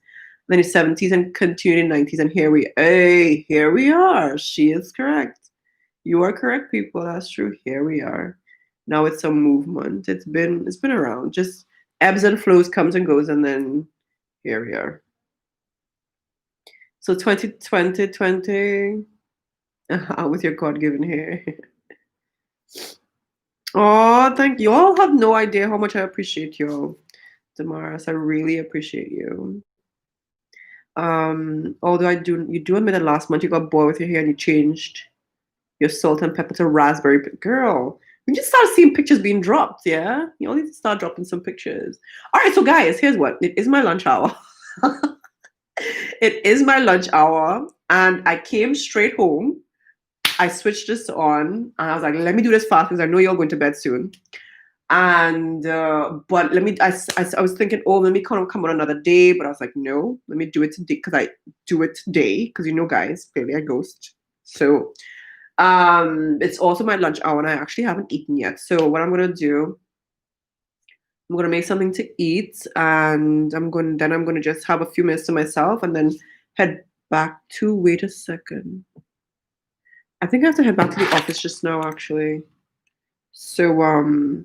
then the 70s and continued in 90s, and here we are. She is correct. You are correct, people. That's true. Here we are. Now it's a movement. It's been around. Just ebbs and flows, comes and goes, and then here we are. So 2020, with your God-given hair. Oh, thank you. All have no idea how much I appreciate you, Damaris. I really appreciate you. Although you do admit that last month you got bored with your hair and you changed your salt and pepper to raspberry. Girl, we just start seeing pictures being dropped. Yeah, you all need to start dropping some pictures. All right, so guys, here's what it is. My lunch hour. It is my lunch hour, and I came straight home. I switched this on, and I was like, let me do this fast because I know you're going to bed soon. And but let me. I was thinking, oh, let me kind of come on another day, but I was like, no, let me do it today, because I do it today, because you know, guys, clearly I ghost. So it's also my lunch hour, and I actually haven't eaten yet. So what I'm gonna do, I'm gonna make something to eat, and I'm gonna just have a few minutes to myself, and then head back to. Wait a second. I think I have to head back to the office just now, actually. So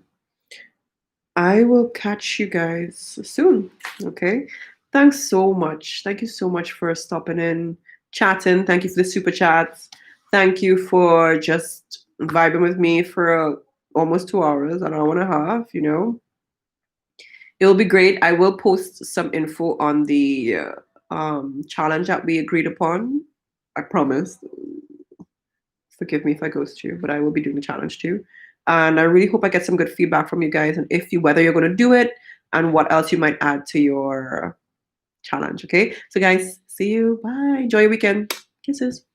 I will catch you guys soon. Okay. Thanks so much. Thank you so much for stopping in, chatting. Thank you for the super chats. Thank you for just vibing with me for almost 2 hours, an hour and a half, you know. It'll be great. I will post some info on the challenge that we agreed upon. I promise. Forgive me if I ghost you, but I will be doing the challenge too. And I really hope I get some good feedback from you guys, and if you whether you're going to do it and what else you might add to your challenge. Okay. So guys, see you. Bye. Enjoy your weekend. Kisses.